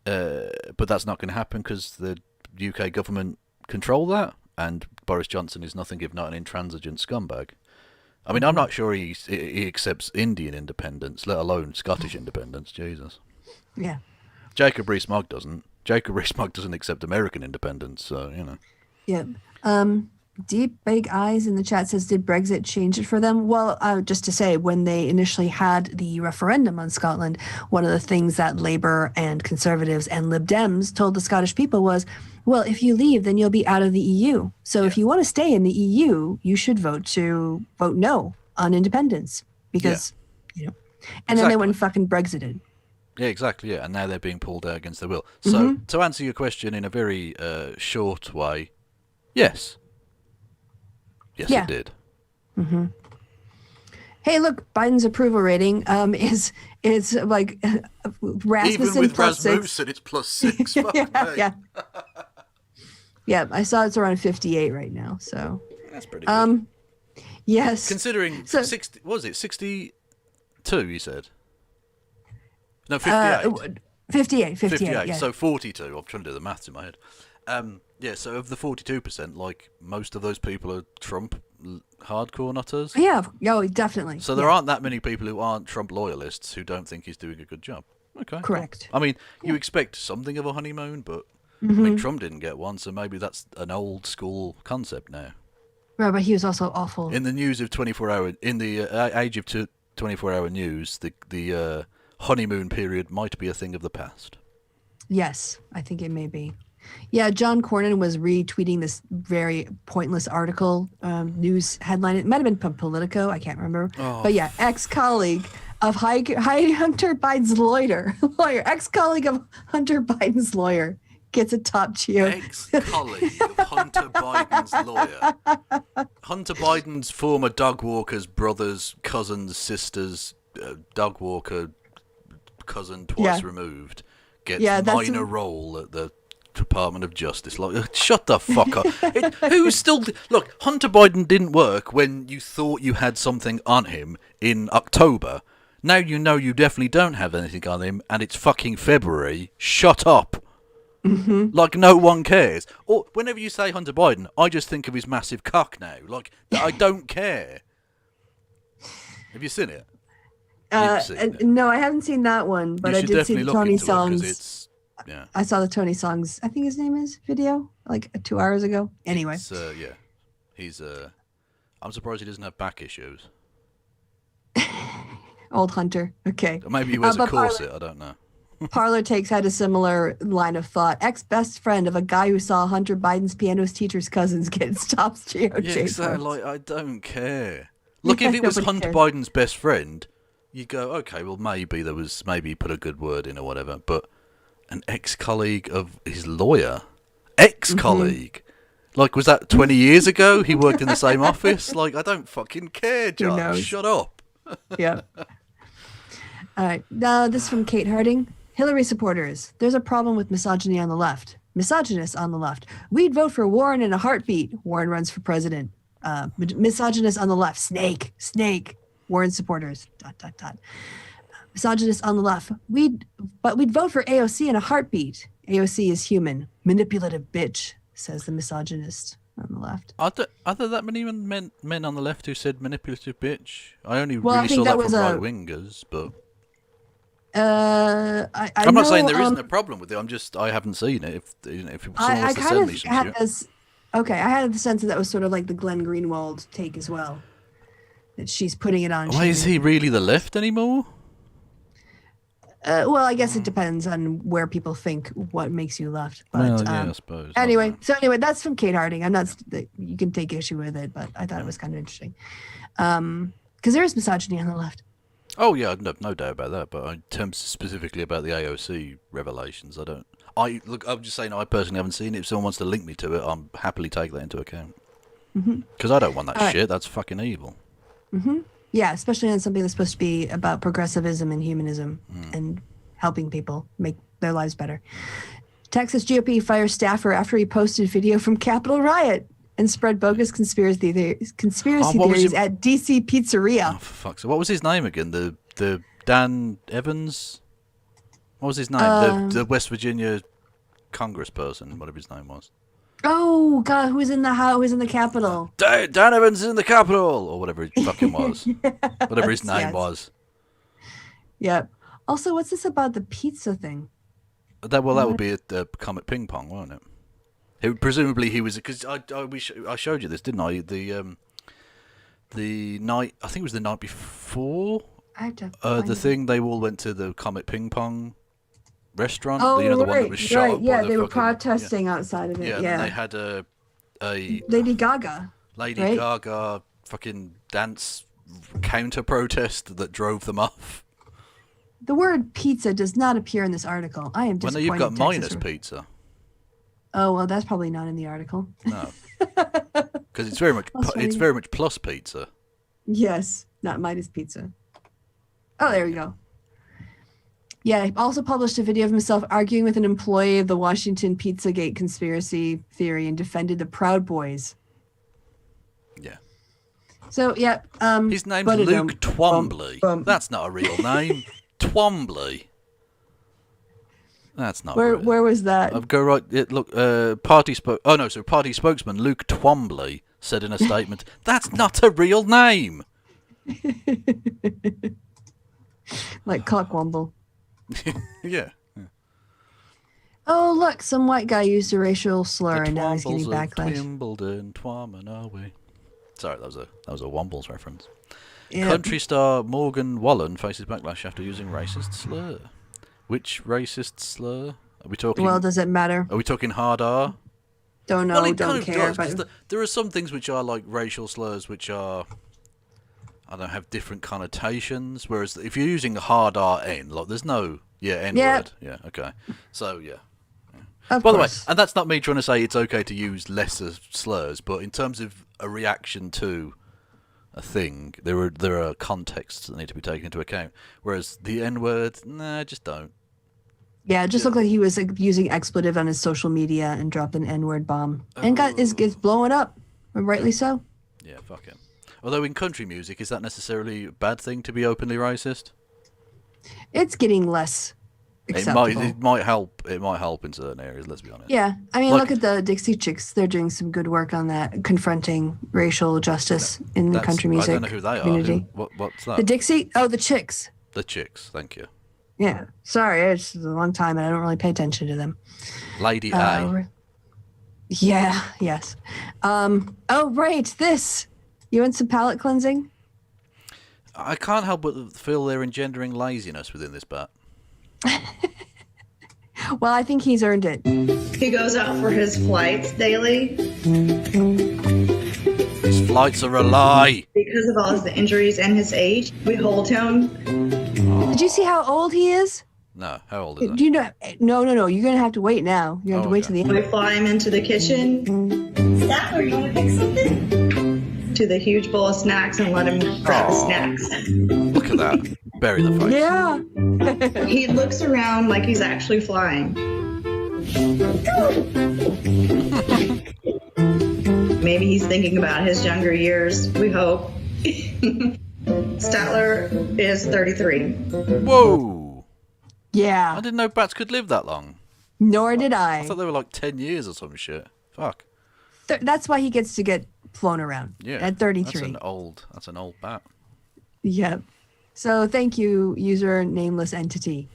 But that's not going to happen because the UK government control that, and Boris Johnson is nothing if not an intransigent scumbag. I mean, I'm not sure he accepts Indian independence, let alone Scottish independence. Jesus. Yeah. Jacob Rees-Mogg doesn't. Jacob Rees-Mogg doesn't accept American independence, so, Yeah. Deep Big Eyes in the chat says, did Brexit change it for them? Well, just to say, when they initially had the referendum on Scotland, one of the things that Labour and Conservatives and Lib Dems told the Scottish people was, well, if you leave, then you'll be out of the EU. So if you want to stay in the EU, you should vote no on independence because, and then they went and fucking Brexited. Yeah, exactly, yeah. And now they're being pulled out against their will. So to answer your question in a very short way, yes. Yes, it did. Mm-hmm. Hey, look, Biden's approval rating is like Rasmussen even with plus Rasmussen, it's +6. Yeah, I saw it's around 58 right now. So that's pretty good. Yes, considering 60, what was it 62? You said no, 58. 58. Yeah. So 42. I'm trying to do the maths in my head. Yeah, so of the 42%, like most of those people are Trump hardcore nutters. Yeah, definitely. So there aren't that many people who aren't Trump loyalists who don't think he's doing a good job. Okay. Correct. Cool. I mean, you expect something of a honeymoon, but I mean, Trump didn't get one, so maybe that's an old school concept now. Right, but he was also awful. In the news of 24-hour, in the age of 24-hour news, the honeymoon period might be a thing of the past. Yes, I think it may be. Yeah, John Cornyn was retweeting this very pointless article, news headline. It might have been from Politico. I can't remember. Oh. But yeah, ex-colleague of Hunter Biden's lawyer, ex-colleague of Hunter Biden's lawyer gets a top cheer. Ex-colleague of Hunter Biden's lawyer. Hunter Biden's former dog walker's brothers, cousins, sisters, dog walker, cousin twice removed, gets minor role at the Department of Justice. Like, shut the fuck up. Look, Hunter Biden didn't work when you thought you had something on him in October. Now you know you definitely don't have anything on him, and it's fucking February. Shut up. Mm-hmm. Like, no one cares. Or whenever you say Hunter Biden, I just think of his massive cock now. Like, I don't care. Have you seen it? No, I haven't seen that one, but I did see the Tony Songs. Yeah. I saw the Tony Songs, I think his name is, video, like 2 hours ago. Anyway. Yeah. He's, I'm surprised he doesn't have back issues. Old Hunter. Okay. Or maybe he wears a corset, I don't know. Parlor Takes had a similar line of thought. Ex-best friend of a guy who saw Hunter Biden's pianist teacher's cousins get stops GOJ. Yeah, exactly. Like, I don't care. Look, if it was Hunter Biden's best friend, you'd go, okay, well, maybe he put a good word in or whatever. But an ex-colleague of his lawyer, ex-colleague, like, was that 20 years ago? He worked in the same office. Like, I don't fucking care, John. Shut up. Yeah. All right. This is from Kate Harding. Hillary supporters, there's a problem with misogyny on the left. Misogynists on the left. We'd vote for Warren in a heartbeat. Warren runs for president. Misogynists on the left. Snake. Warren supporters. ... Misogynists on the left. We'd vote for AOC in a heartbeat. AOC is human. Manipulative bitch, says the misogynist on the left. Are there that many men on the left who said manipulative bitch? I only I really think saw that was from right-wingers, but... I'm not saying there isn't a problem with it. I haven't seen it. If someone wants to send me some shit. Okay, I had the sense that was sort of like the Glenn Greenwald take as well. That she's putting it on. Why is he really the left anymore? Well, I guess it depends on where people think what makes you left. But well, yeah, I suppose. Anyway, that's from Kate Harding. I'm not. You can take issue with it, but I thought it was kind of interesting. Because there is misogyny on the left. Oh yeah, no doubt about that. But in terms specifically about the AOC revelations, I'm just saying I personally haven't seen it. If someone wants to link me to it, I'm happily take that into account. Because I don't want that shit. That's fucking evil. Mm-hmm. Yeah, especially on something that's supposed to be about progressivism and humanism and helping people make their lives better. Texas GOP fires staffer after he posted video from Capitol riot and spread bogus conspiracy theories at DC pizzeria. Oh, for fuck's sake. What was his name again? The Dan Evans? What was his name? The West Virginia congressperson, whatever his name was. Oh God, who's in the Capitol? Dan Evans is in the Capitol, or whatever it fucking was. Whatever his name was. Yep. Also, what's this about the pizza thing? That would be a Comet Ping Pong, won't it? Presumably he was, because I showed you this, didn't I? The night, I think it was the night before. I have to the thing they all went to the Comet Ping Pong restaurant. Oh, the one that was shot up. Yeah, they were protesting outside of it. Yeah, Yeah, and they had a Lady Gaga. Lady Gaga fucking dance counter protest that drove them off. The word pizza does not appear in this article. I am disappointed. Well, no, you've got minus pizza. Oh well, that's probably not in the article. No, because it's very much plus pizza. Yes, not minus pizza. Oh, there we go. Yeah, he also published a video of himself arguing with an employee of the Washington Pizzagate conspiracy theory and defended the Proud Boys. Yeah. So yeah, his name's Luke Twombly. That's not a real name. Twombly. That's not. Where was that? I'll go right. Party spokesman Luke Twombly said in a statement, "That's not a real name." Like Cockwomble. Yeah. Oh look, some white guy used a racial slur and now he's getting backlash. Wimbledon, Sorry, that was a Wombles reference. Yeah. Country star Morgan Wallen faces backlash after using racist slur. Which racist slur? Are we talking? Well, does it matter? Are we talking hard R? Don't know. Well, don't care. There are some things which are like racial slurs, which are, I don't know, have different connotations. Whereas if you're using hard R-N, like there's no N word. Yeah. Okay. So yeah. By the way, and that's not me trying to say it's okay to use lesser slurs, but in terms of a reaction to a thing, there are contexts that need to be taken into account. Whereas the N word, nah, just don't. Yeah, it just looked like he was using expletive on his social media and dropped an N-word bomb. And is blowing up, and rightly so. Yeah, fuck him. Although in country music, is that necessarily a bad thing to be openly racist? It's getting less acceptable. It might help. It might help in certain areas. Let's be honest. Yeah, I mean, look at the Dixie Chicks. They're doing some good work on that, confronting racial justice in the country music I don't know who they community. are. What's that? The Dixie? Oh, the Chicks. The Chicks. Thank you. Yeah. Sorry, it's a long time, and I don't really pay attention to them. Lady A. Yeah. Yes. Oh, right. This. You want some palate cleansing? I can't help but feel they're engendering laziness within this bat. Well, I think he's earned it. He goes out for his flights daily. His flights are a lie. Because of all his injuries and his age, we hold him. Did you see how old he is? No, how old is he? Do you know? No. You're gonna have to wait now. You have to wait till the end. We fly him into the kitchen. Statler, you want to pick something? To the huge bowl of snacks and let him grab his snacks. Look at that. Bury the face. Yeah. He looks around like he's actually flying. Maybe he's thinking about his younger years, we hope. Statler is 33. Whoa. Yeah. I didn't know bats could live that long. Nor did I. I thought they were like 10 years or some shit. Fuck. That's why he gets to get flown around. Yeah. At 33. That's an old bat. Yep. So thank you, user nameless entity,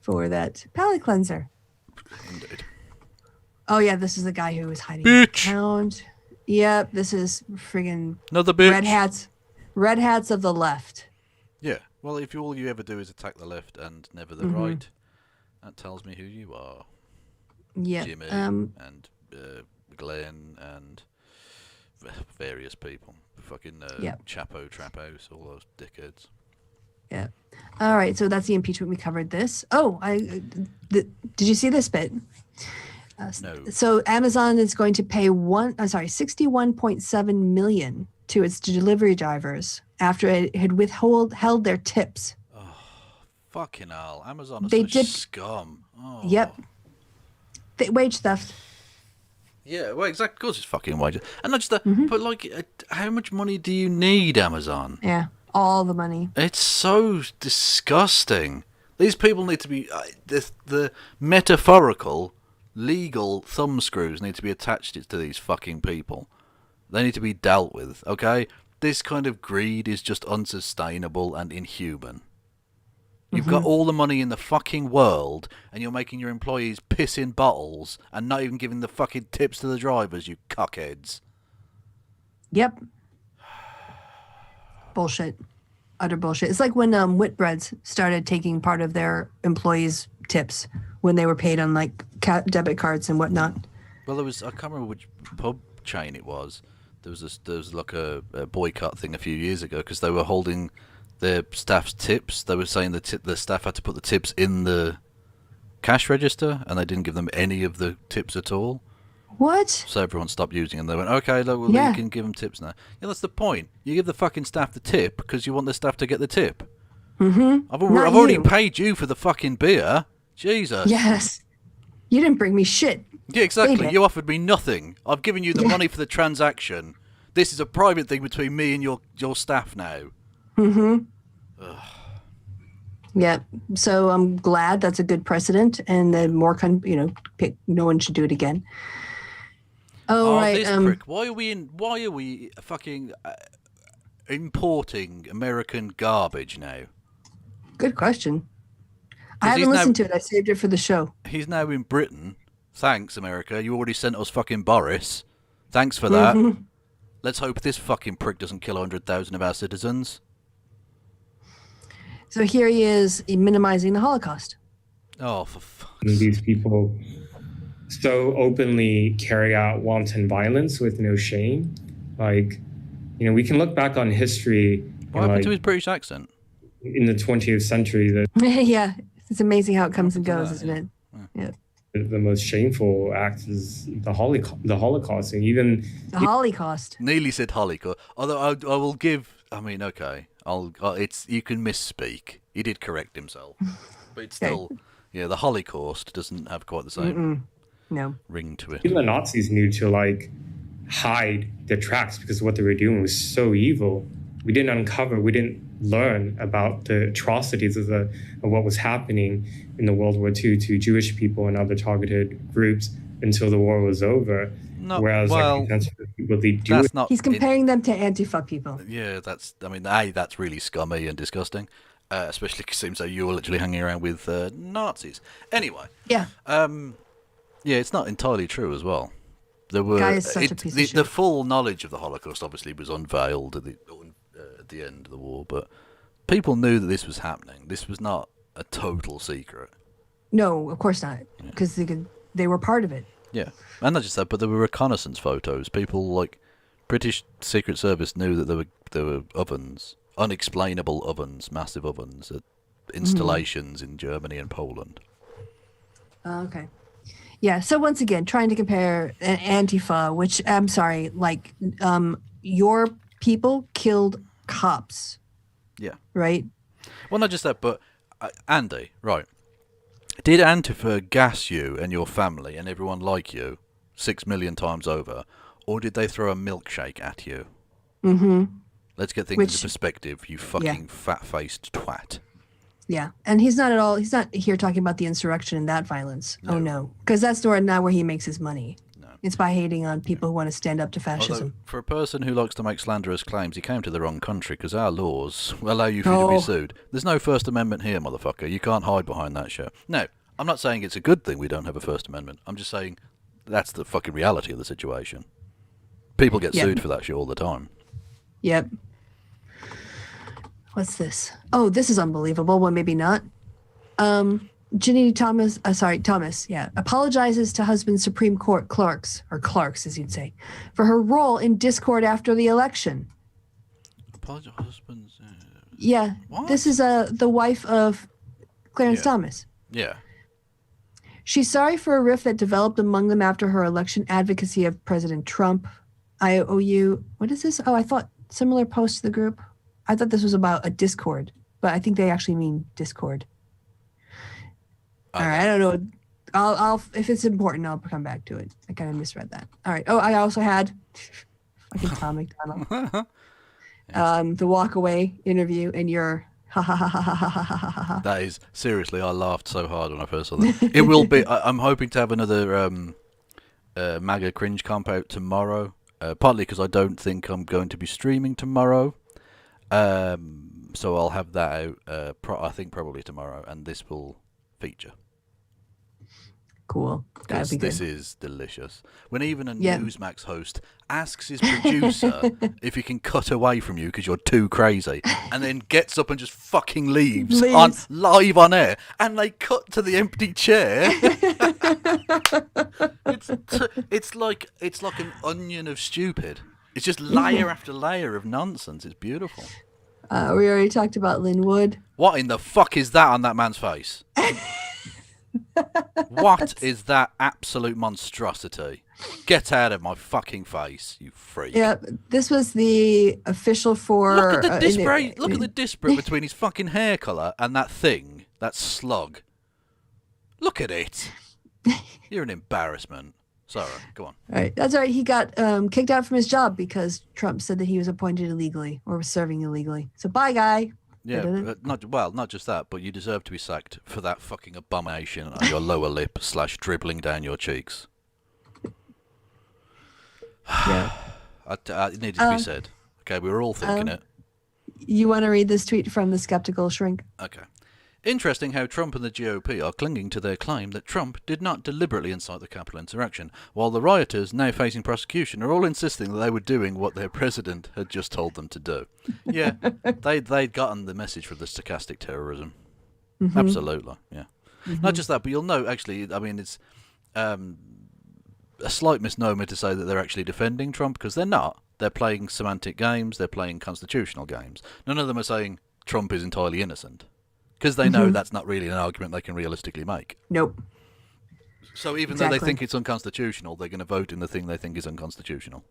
for that palate cleanser. Indeed. Oh yeah, this is the guy who was hiding Bitch. around. Yep, this is friggin' Another bitch. Red hats of the left. Yeah. Well, if all you ever do is attack the left and never the Mm-hmm. right, that tells me who you are. Yeah. Jimmy and Glenn and various people. Fucking Chapo, Trapos, all those dickheads. Yeah. All right. So that's the impeachment. We covered this. Oh, did you see this bit? No. So Amazon is going to pay $61.7 million to its delivery drivers after it had held their tips. Oh, fucking hell! Amazon They is did scum. Oh. Yep. Wage theft. Yeah, well, exactly. Of course, it's fucking wages. And not just that, but like, how much money do you need, Amazon? Yeah, all the money. It's so disgusting. These people need to be the metaphorical, legal thumbscrews need to be attached to these fucking people. They need to be dealt with. Okay, this kind of greed is just unsustainable and inhuman. You've got all the money in the fucking world, and you're making your employees piss in bottles and not even giving the fucking tips to the drivers, you cockheads. Yep. Bullshit. Utter bullshit. It's like when Whitbreads started taking part of their employees' tips when they were paid on like debit cards and whatnot. Well, I can't remember which pub chain it was. There was like a boycott thing a few years ago because they were holding their staff's tips. They were saying that the staff had to put the tips in the cash register, and they didn't give them any of the tips at all. What? So everyone stopped using them. They went, okay, look, you can give them tips now. Yeah, that's the point. You give the fucking staff the tip because you want the staff to get the tip. Mm-hmm. I've already paid you for the fucking beer. Jesus. Yes. You didn't bring me shit. Yeah, exactly. You offered me nothing. I've given you the money for the transaction. This is a private thing between me and your staff now. Mm-hmm. Ugh. Yeah. So I'm glad that's a good precedent, and then more no one should do it again. Oh right. This prick. Why are we fucking importing American garbage now? Good question. I haven't listened to it. I saved it for the show. He's now in Britain. Thanks, America. You already sent us fucking Boris. Thanks for that. Mm-hmm. Let's hope this fucking prick doesn't kill 100,000 of our citizens. So here he is minimizing the Holocaust. Oh, for fuck's sake. These people so openly carry out wanton violence with no shame. Like, we can look back on history. What happened to his British accent? In the 20th century. Yeah, it's amazing how it comes and goes, isn't it? Yeah. The most shameful act is the Holocaust, and even the Holocaust. Nearly said Holocaust. Although I will give. I mean, okay, it's you can misspeak. He did correct himself, but it's still, the Holocaust doesn't have quite the same ring to it. Even the Nazis knew to hide their tracks because what they were doing was so evil. we didn't learn about the atrocities of what was happening in the World War II to Jewish people and other targeted groups until the war was over. Whereas I think that's what people they do. He's comparing them to Antifa people. Yeah, that's really scummy and disgusting. Especially because it seems like you're literally hanging around with Nazis. Anyway. Yeah. Yeah, it's not entirely true as well. There were Guy is such a piece of shit. The full knowledge of the Holocaust obviously was unveiled at the end of the war, but people knew that this was happening. This was not a total secret. No, of course not, because they were part of it. Yeah, and not just that, but there were reconnaissance photos. People like British Secret Service knew that there were ovens, unexplainable ovens, massive ovens at installations in Germany and Poland. Okay. Yeah, so once again, trying to compare Antifa, which, I'm sorry, like, your people killed cops. Yeah. Right? Well, not just that, but Andy, right. Did Antifa gas you and your family and everyone like you 6 million times over, or did they throw a milkshake at you? Mm-hmm. Let's get things into perspective, you fucking fat-faced twat. Yeah, and he's not here talking about the insurrection and that violence. No. Oh, no. Because that's not where he makes his money. No. It's by hating on people who want to stand up to fascism. Although, for a person who likes to make slanderous claims, he came to the wrong country, because our laws allow you to be sued. There's no First Amendment here, motherfucker. You can't hide behind that shit. No, I'm not saying it's a good thing we don't have a First Amendment. I'm just saying that's the fucking reality of the situation. People get sued for that shit all the time. Yep. What's this? Oh, this is unbelievable. Well, maybe not. Ginny Thomas, apologizes to husband Supreme Court clerks as you'd say, for her role in discord after the election. Apologize to husbands? Yeah. What? This is the wife of Clarence Thomas. Yeah. She's sorry for a rift that developed among them after her election advocacy of President Trump. IOU. What is this? Oh, I thought similar post to the group. I thought this was about a Discord, but I think they actually mean Discord. All right, I don't know. I'll if it's important, I'll come back to it. I kind of misread that. All right. Oh, I also had fucking Tom McDonald. The walk away interview, and your ha ha ha ha ha ha ha ha ha. That is seriously. I laughed so hard when I first saw that. It will be. I'm hoping to have another MAGA cringe comp out tomorrow. Partly because I don't think I'm going to be streaming tomorrow. So I'll have that out, I think probably tomorrow, and this will feature. Cool. That'd be good. This is delicious. When even a Newsmax host asks his producer if he can cut away from you because you're too crazy, and then gets up and just fucking leaves. Live on air, and they cut to the empty chair. It's like an onion of stupid. It's just layer after layer of nonsense. It's beautiful. We already talked about Lynn Wood. What in the fuck is that on that man's face? What is that absolute monstrosity? Get out of my fucking face, you freak. Yeah, this was the official for... Look at the disparate between his fucking hair colour and that thing, that slug. Look at it. You're an embarrassment. Sorry, go on. All right, that's all right. He got kicked out from his job because Trump said that he was appointed illegally or was serving illegally. So bye, guy. Yeah, not just that, but you deserve to be sacked for that fucking abomination on your lower lip / dribbling down your cheeks. Yeah. It needed to be said. Okay, we were all thinking it. You want to read this tweet from the Skeptical Shrink? Okay. Interesting how Trump and the GOP are clinging to their claim that Trump did not deliberately incite the Capitol insurrection, while the rioters, now facing prosecution, are all insisting that they were doing what their president had just told them to do. Yeah, they'd gotten the message from the stochastic terrorism. Mm-hmm. Absolutely, yeah. Mm-hmm. Not just that, but you'll know, actually, I mean, it's a slight misnomer to say that they're actually defending Trump, because they're not. They're playing semantic games, they're playing constitutional games. None of them are saying Trump is entirely innocent. Because they know that's not really an argument they can realistically make. Nope. So even though they think it's unconstitutional, they're going to vote in the thing they think is unconstitutional.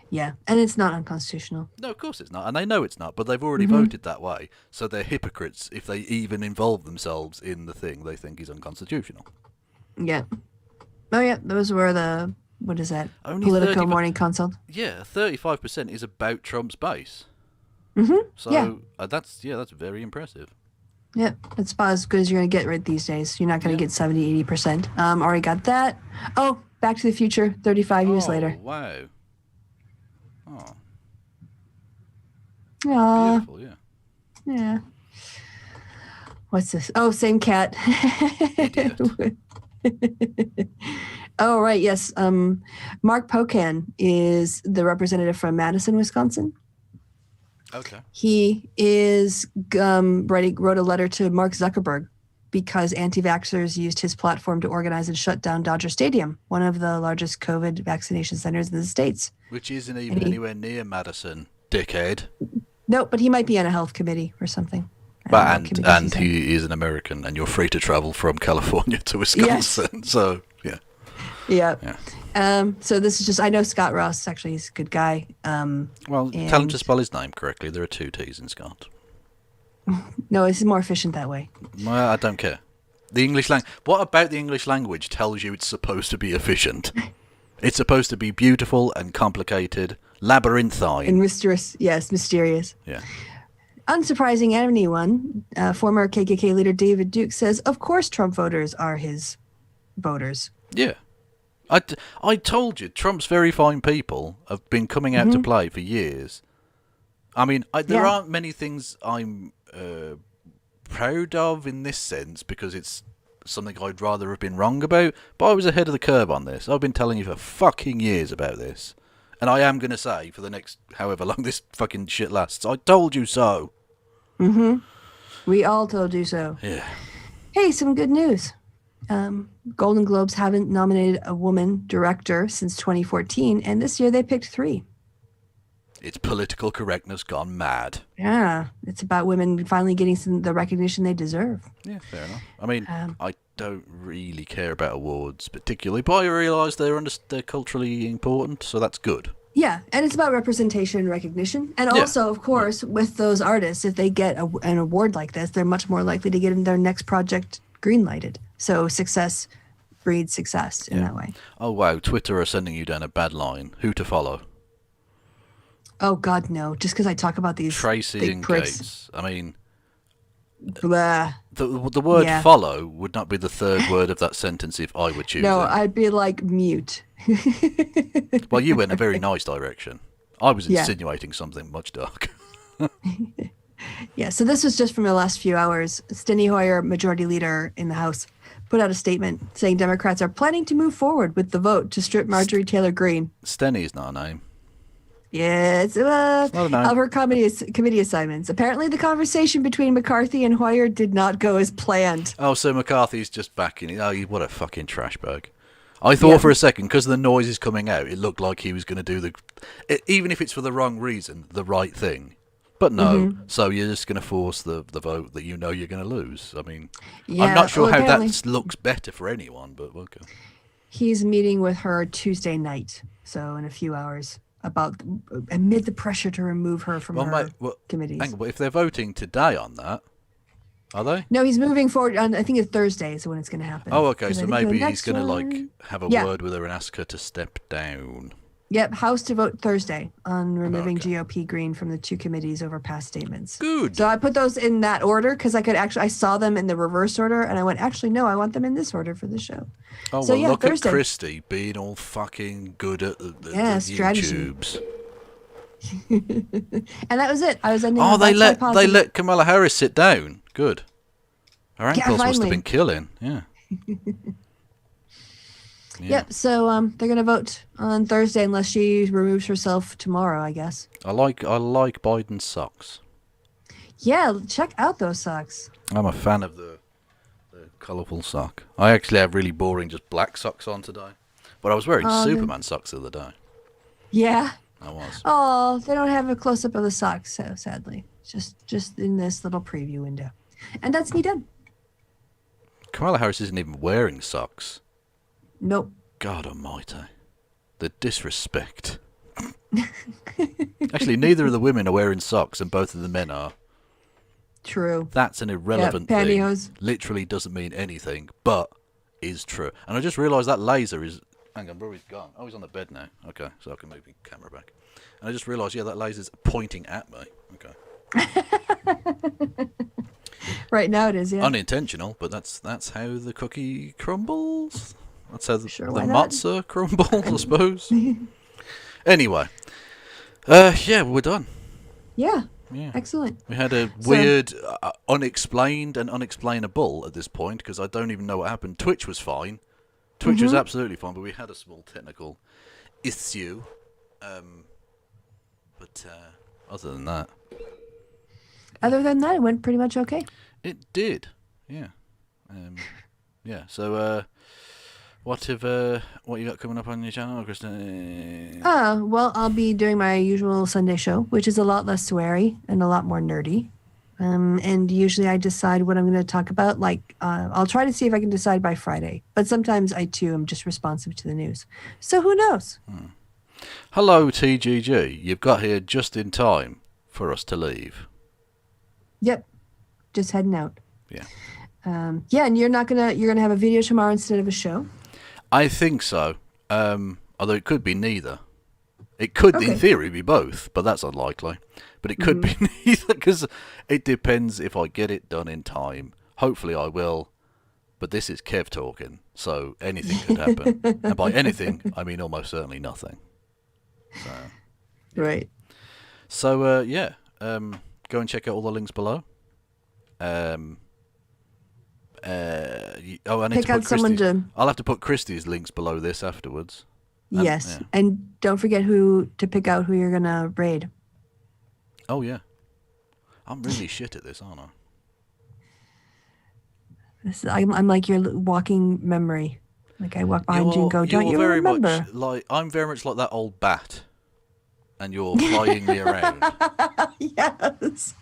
Yeah, and it's not unconstitutional. No, of course it's not. And they know it's not, but they've already voted that way. So they're hypocrites if they even involve themselves in the thing they think is unconstitutional. Yeah. Oh, yeah, those were the, what is that? Only Politico Morning Consult. Yeah, 35% is about Trump's base. Mm-hmm. So that's very impressive. Yep, that's about as good as you're going to get right these days. You're not going to get 70, 80%. Already got that. Oh, Back to the Future, 35 years later. Wow. Oh. Aww. Beautiful, yeah. Yeah. What's this? Oh, same cat. Oh, right. Yes. Mark Pocan is the representative from Madison, Wisconsin. Okay. He is wrote a letter to Mark Zuckerberg because anti-vaxxers used his platform to organize and shut down Dodger Stadium, one of the largest COVID vaccination centers in the States. Which isn't even anywhere near Madison, dickhead. No, but he might be on a health committee or something. And he is an American, and you're free to travel from California to Wisconsin. Yes. So, yeah. Yeah. So this is just, I know Scott Ross, actually, he's a good guy. Well, tell him to spell his name correctly. There are 2 T's in Scott. No, it's more efficient that way. Well, I don't care. The English What about the English language tells you it's supposed to be efficient? It's supposed to be beautiful and complicated, labyrinthine. And mysterious. Yes, mysterious. Yeah. Unsurprising anyone, former KKK leader David Duke says, of course Trump voters are his voters. Yeah. I told you, Trump's very fine people have been coming out to play for years. I mean, there aren't many things I'm proud of in this sense, because it's something I'd rather have been wrong about, but I was ahead of the curve on this. I've been telling you for fucking years about this. And I am going to say, for the next however long this fucking shit lasts, I told you so. Mm-hmm. We all told you so. Yeah. Hey, some good news. Golden Globes haven't nominated a woman director since 2014, and this year they picked 3. It's political correctness gone mad. Yeah, it's about women finally getting the recognition they deserve. Yeah, fair enough. I mean, I don't really care about awards particularly, but I realise they're culturally important, so that's good. Yeah, and it's about representation and recognition. And also, of course, with those artists, if they get an award like this, they're much more likely to get their next project greenlighted. So success breeds success in that way. Oh, wow. Twitter are sending you down a bad line. Who to follow? Oh, God, no. Just because I talk about these Tracey and pricks. Gates. I mean, blah. The word follow would not be the third word of that sentence if I were choosing. No, I'd be like mute. Well, you went a very nice direction. I was insinuating something much darker. Yeah, so this was just from the last few hours. Steny Hoyer, majority leader in the House, put out a statement saying Democrats are planning to move forward with the vote to strip Marjorie Taylor-Greene. Steny is not a name. Yeah, it's of her committee assignments. Apparently, the conversation between McCarthy and Hoyer did not go as planned. Oh, so McCarthy's just backing it. Oh, what a fucking trash bag. I thought for a second, because the noise is coming out, it looked like he was going to do even if it's for the wrong reason, the right thing. But no, so you're just going to force the vote that you know you're going to lose. I mean, I'm not sure how that looks better for anyone, but okay. He's meeting with her Tuesday night, so in a few hours, amid the pressure to remove her from her committees. Hang on, but if they're voting today on that, are they? No, he's moving forward on, I think it's Thursday is when it's going to happen. Oh, okay, so maybe he's going to have a word with her and ask her to step down. Yep, House to vote Thursday on removing GOP Green from the 2 committees over past statements. Good. So I put those in that order because I saw them in the reverse order, and I went, actually, no, I want them in this order for the show. Oh, so, well, look Thursday. at Kristi being all fucking good at the YouTubes. And that was it. I was ending. Oh, they let Kamala Harris sit down. Good. Her ankles must have been killing. Yeah. Yep. So they're gonna vote on Thursday unless she removes herself tomorrow, I guess. I like Biden's socks. Yeah, check out those socks. I'm a fan of the colourful sock. I actually have really boring just black socks on today, but I was wearing Superman socks the other day. Yeah. I was. Oh, they don't have a close up of the socks, so sadly, just in this little preview window, and that's me done. Kamala Harris isn't even wearing socks. Nope. God almighty. The disrespect. Actually, neither of the women are wearing socks and both of the men are. True. That's an irrelevant pantyhose. thing. Literally doesn't mean anything, but is true. And I just realised that laser is... Hang on, bro, he's gone. Oh, he's on the bed now. Okay, so I can move the camera back. And I just realised, that laser's pointing at me. Okay. Right now it is, yeah. Unintentional, but that's how the cookie crumbles. That's how the why not? matzah crumbles, I suppose. Anyway, yeah, we're done. Yeah. Yeah. Excellent. We had a weird, unexplained and unexplainable at this point, because I don't even know what happened. Twitch was fine. Twitch was absolutely fine, but we had a small technical issue. But other than that... it went pretty much okay. It did, yeah. Yeah, so what you got coming up on your channel, Kristi? Well, I'll be doing my usual Sunday show, which is a lot less sweary and a lot more nerdy. And usually I decide what I'm going to talk about. Like, I'll try to see if I can decide by Friday. But sometimes I, too, am just responsive to the news. So who knows? Hello, TGG. You've got here just in time for us to leave. Yep. Just heading out. Yeah. Yeah, and you're gonna have a video tomorrow instead of a show? I think so. Although it could be neither. It could, in theory, be both, but that's unlikely. But it could be neither, because it depends if I get it done in time. Hopefully I will. But this is Kev talking, so anything could happen. And by anything, I mean almost certainly nothing. So, yeah. Right. So, yeah. Go and check out all the links below. I need Pick to out put someone to... I'll have to put Kristi's links below this afterwards. Yes, yeah. and don't forget to pick out who you're gonna raid. Oh yeah, I'm really shit at this, aren't I? I'm like your walking memory. Like I walk behind you and go, "Don't you very remember?" I'm very much like that old bat, and you're flying me around. Yes.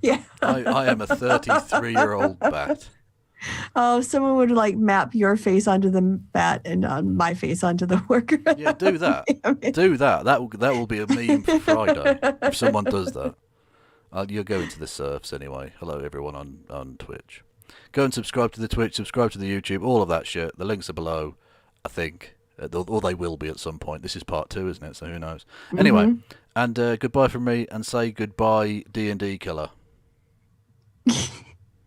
Yeah. I am a 33-year-old bat. Oh, someone would like map your face onto the bat and my face onto the worker. Yeah, do that. Do that. That will be a meme for Friday if someone does that. You're going to the surfs anyway. Hello everyone on Twitch. Go and subscribe to the Twitch, subscribe to the YouTube, all of that shit. The links are below, I think. Or they will be at some point. This is part 2, isn't it? So who knows? Anyway, and goodbye from me, and say goodbye, D&D killer.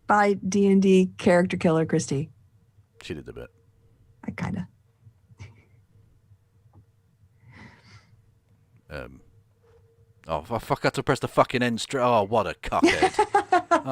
Bye, D&D character killer, Kristi. She did a bit. I kind of. I forgot to press the fucking end. Oh, what a cockhead.